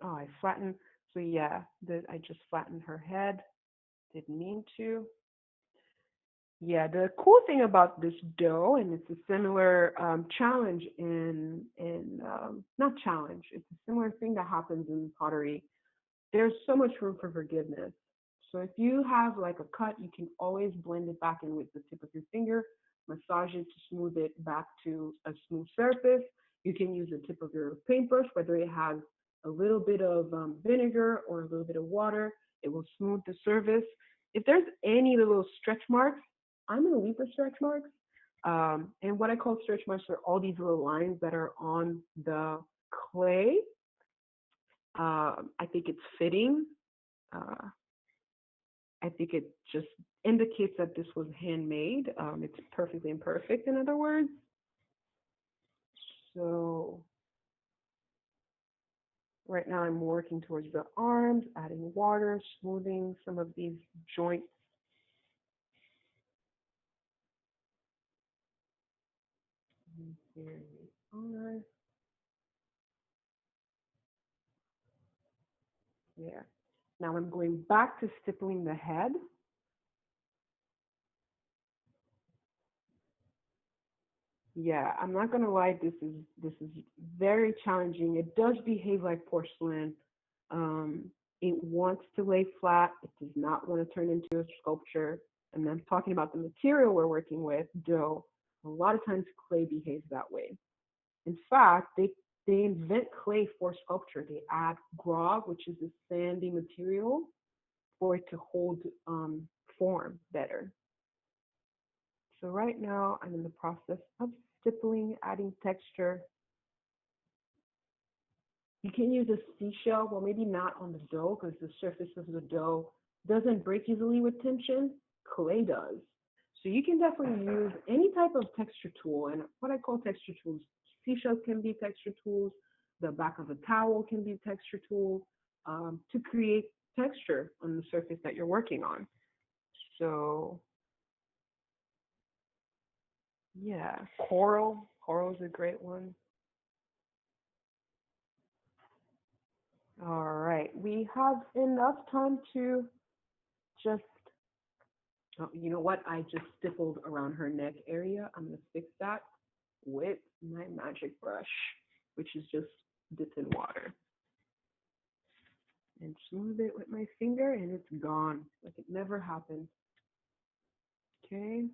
Oh, I flattened. So yeah, I just flattened her head. Didn't mean to. Yeah, the cool thing about this dough, and it's a similar challenge not challenge, it's a similar thing that happens in pottery. There's so much room for forgiveness. So if you have like a cut, you can always blend it back in with the tip of your finger, massage it to smooth it back to a smooth surface. You can use the tip of your paintbrush, whether it has a little bit of vinegar or a little bit of water, it will smooth the surface. If there's any little stretch marks, I'm going to leave the stretch marks. And what I call stretch marks are all these little lines that are on the clay. I think it's fitting. I think it just indicates that this was handmade. It's perfectly imperfect, in other words. So right now I'm working towards the arms, adding water, smoothing some of these joints. And here we are. Yeah. Now I'm going back to stippling the head. Yeah, I'm not gonna lie, this is very challenging. It does behave like porcelain. It wants to lay flat. It does not want to turn into a sculpture. And I'm talking about the material we're working with, dough. A lot of times clay behaves that way. In fact, they invent clay for sculpture. They add grog, which is a sandy material, for it to hold form better. So right now I'm in the process of stippling, adding texture. You can use a seashell, well, maybe not on the dough because the surface of the dough doesn't break easily with tension. Clay does. So you can definitely use any type of texture tool. And what I call texture tools, seashells can be texture tools. The back of a towel can be texture tool to create texture on the surface that you're working on. So yeah, coral is a great one. All right, we have enough time to just, oh, you know what? I just stippled around her neck area. I'm gonna fix that with my magic brush, which is just dipped in water. And smooth it with my finger and it's gone, like it never happened. Okay.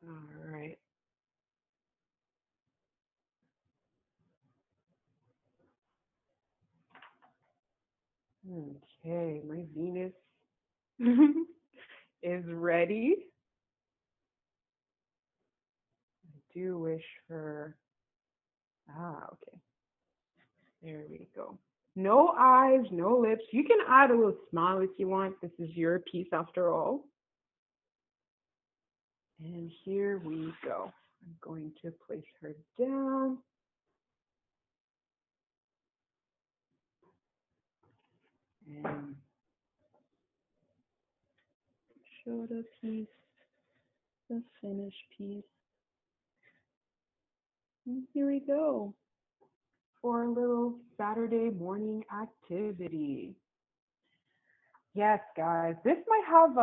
All right. Okay, my Venus is ready. I do wish her, okay. There we go. No eyes, no lips. You can add a little smile if you want. This is your piece after all. And here we go. I'm going to place her down. And show the piece, the finished piece. And here we go for a little Saturday morning activity. Yes, guys, this might have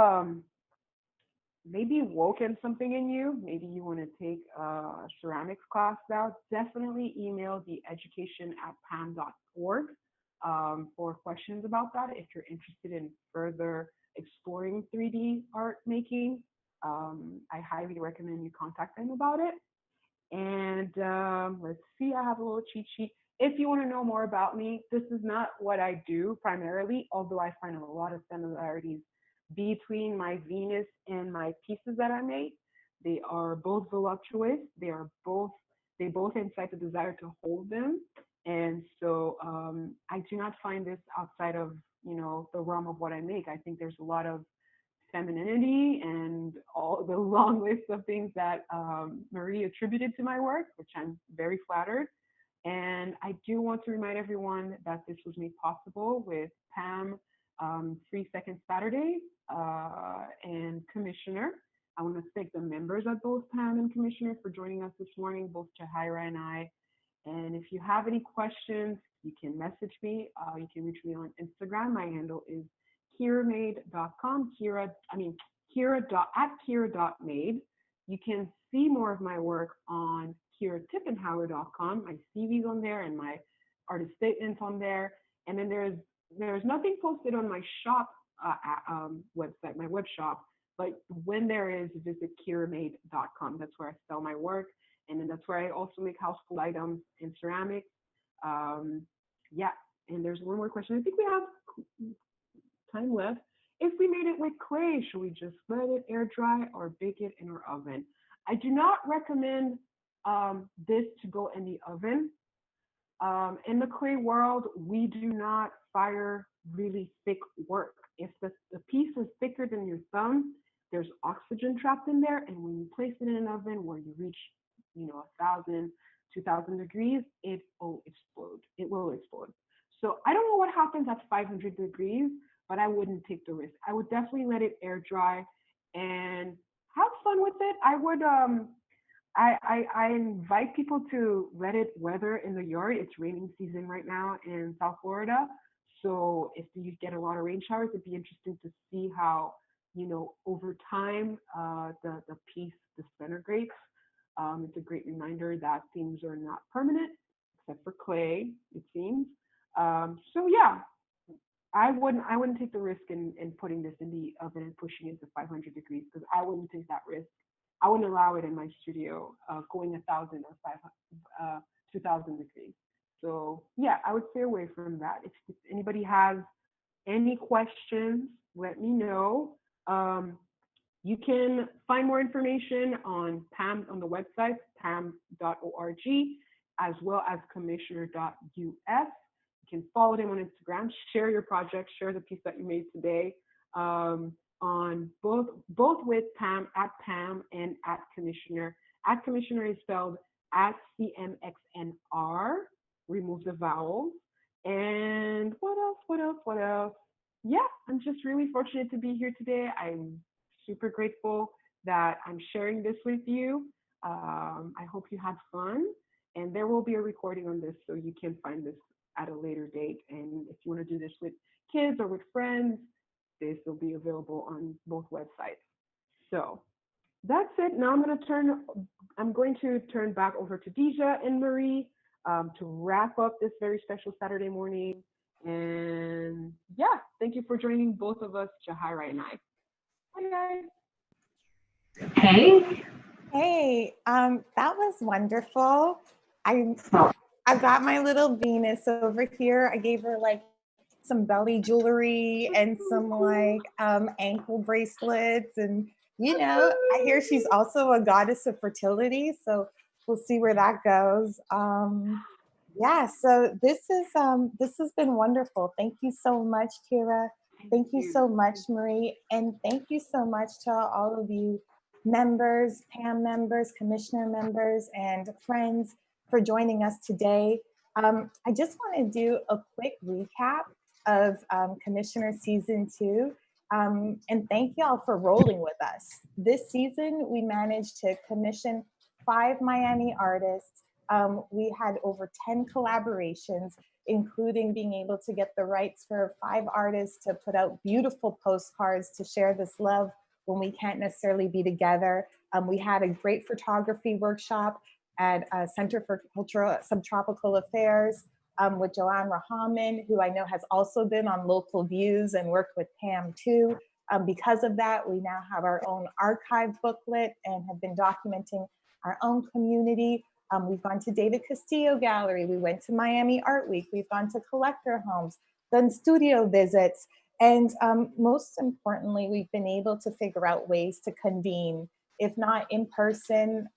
maybe woken something in you. Maybe you want to take a ceramics class now. Definitely email the education@pam.org for questions about that. If you're interested in further exploring 3D art making, I highly recommend you contact them about it. And let's see, I have a little cheat sheet. If you want to know more about me, this is not what I do primarily, although I find a lot of similarities between my Venus and my pieces that I made. They are both voluptuous. They both incite the desire to hold them. And so I do not find this outside of, the realm of what I make. I think there's a lot of femininity and all the long list of things that Marie attributed to my work, which I'm very flattered. And I do want to remind everyone that this was made possible with PAMM 3 Second Saturdays and Commissioner. I want to thank the members of both PAMM and Commissioner for joining us this morning, both Jahaira and I. And if you have any questions, you can message me. You can reach me on Instagram. My handle is kiramade.com, Kira.made. You can see more of my work on Kira Tippenhauer.com. My CV's on there and my artist statements on there. And then there's nothing posted on my shop website, my web shop, but when there is, visit kiramade.com. That's where I sell my work. And then that's where I also make household items and ceramics. Yeah, and there's one more question. I think we have time left. If we made it with clay, should we just let it air dry or bake it in our oven? I do not recommend this to go in the oven. In the clay world, we do not fire really thick work. If the piece is thicker than your thumb, there's oxygen trapped in there, and when you place it in an oven where you reach 1,000, 2,000 degrees, it will explode. It will explode. So I don't know what happens at 500 degrees, but I wouldn't take the risk. I would definitely let it air dry and have fun with it. I would I invite people to let it weather in the yard. It's raining season right now in South Florida. So if you get a lot of rain showers, it'd be interesting to see how, over time, the piece disintegrates. It's a great reminder that things are not permanent, except for clay, it seems. So yeah, I wouldn't take the risk in putting this in the oven and pushing it to 500 degrees, because I wouldn't take that risk. I wouldn't allow it in my studio going 1,000 or 2,000 degrees. So yeah, I would stay away from that. If anybody has any questions, let me know. You can find more information on PAMM on the website, pam.org, as well as commissioner.us. You can follow them on Instagram, share your project, share the piece that you made today on both with PAMM, @PAMM and @Commissioner. @Commissioner is spelled @CMXNR, remove the vowels. And what else? Yeah, I'm just really fortunate to be here today. I'm super grateful that I'm sharing this with you. I hope you had fun, and there will be a recording on this, so you can find this at a later date. And if you want to do this with kids or with friends, this will be available on both websites. So that's it. Now I'm going to turn back over to Deja and Marie to wrap up this very special Saturday morning. And yeah, thank you for joining both of us, Jahaira and I. Hi, guys. Hey. Hey, that was wonderful. I've got my little Venus over here. I gave her like some belly jewelry and some like ankle bracelets, and I hear she's also a goddess of fertility, so we'll see where that goes. Yeah, so this has been wonderful. Thank you so much, Kira. Thank you so much, Marie. And thank you so much to all of you members, PAM members, commissioner members, and friends for joining us today. I just want to do a quick recap of Commissioner Season 2. And thank y'all for rolling with us. This season, we managed to commission 5 Miami artists. We had over 10 collaborations, including being able to get the rights for 5 artists to put out beautiful postcards to share this love when we can't necessarily be together. We had a great photography workshop at Center for Cultural Subtropical Affairs with Joanne Rahaman, who I know has also been on Local Views and worked with PAMM too. Because of that, we now have our own archive booklet and have been documenting our own community. We've gone to David Castillo Gallery. We went to Miami Art Week. We've gone to collector homes, done studio visits. And most importantly, we've been able to figure out ways to convene, if not in person,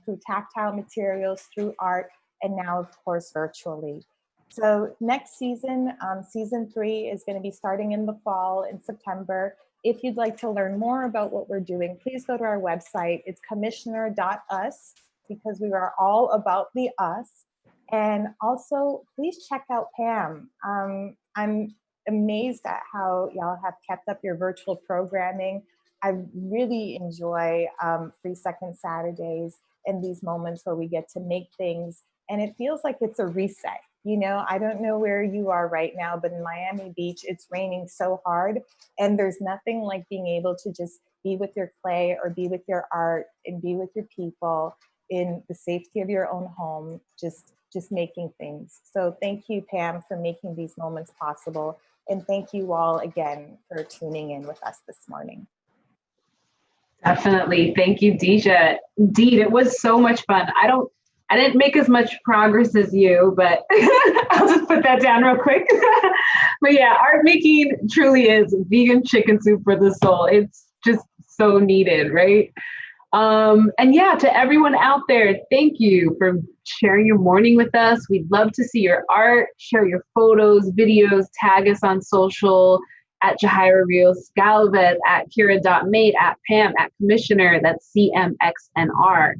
through tactile materials, through art, and now, of course, virtually. So next season, season 3 is going to be starting in the fall in September. If you'd like to learn more about what we're doing, please go to our website. It's commissioner.us, because we are all about the us. And also, please check out PAM. I'm amazed at how y'all have kept up your virtual programming. I really enjoy Free Second Saturdays and these moments where we get to make things, and it feels like it's a reset. You know, I don't know where you are right now, but in Miami Beach, it's raining so hard, and there's nothing like being able to just be with your clay or be with your art and be with your people in the safety of your own home, just making things. So thank you, Pam, for making these moments possible. And thank you all again for tuning in with us this morning. Definitely. Thank you, Deja. Indeed, it was so much fun. I didn't make as much progress as you, but I'll just put that down real quick. But yeah, art making truly is vegan chicken soup for the soul. It's just so needed, right? And yeah, to everyone out there, thank you for sharing your morning with us. We'd love to see your art, share your photos, videos, tag us on social at Jahaira Ríos, Gálvez, at Kira.mate, at PAM, at Commissioner, that's CMXNR.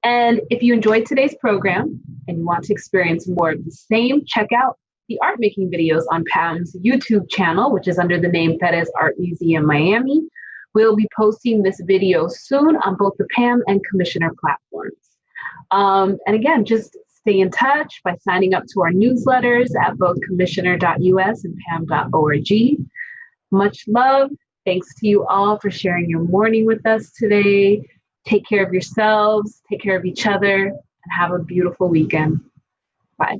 And if you enjoyed today's program and you want to experience more of the same, check out the art making videos on PAM's YouTube channel, which is under the name Pérez Art Museum Miami. We'll be posting this video soon on both the PAM and Commissioner platforms. And again, just stay in touch by signing up to our newsletters at both commissioner.us and pam.org. Much love. Thanks to you all for sharing your morning with us today. Take care of yourselves, take care of each other, and have a beautiful weekend. Bye.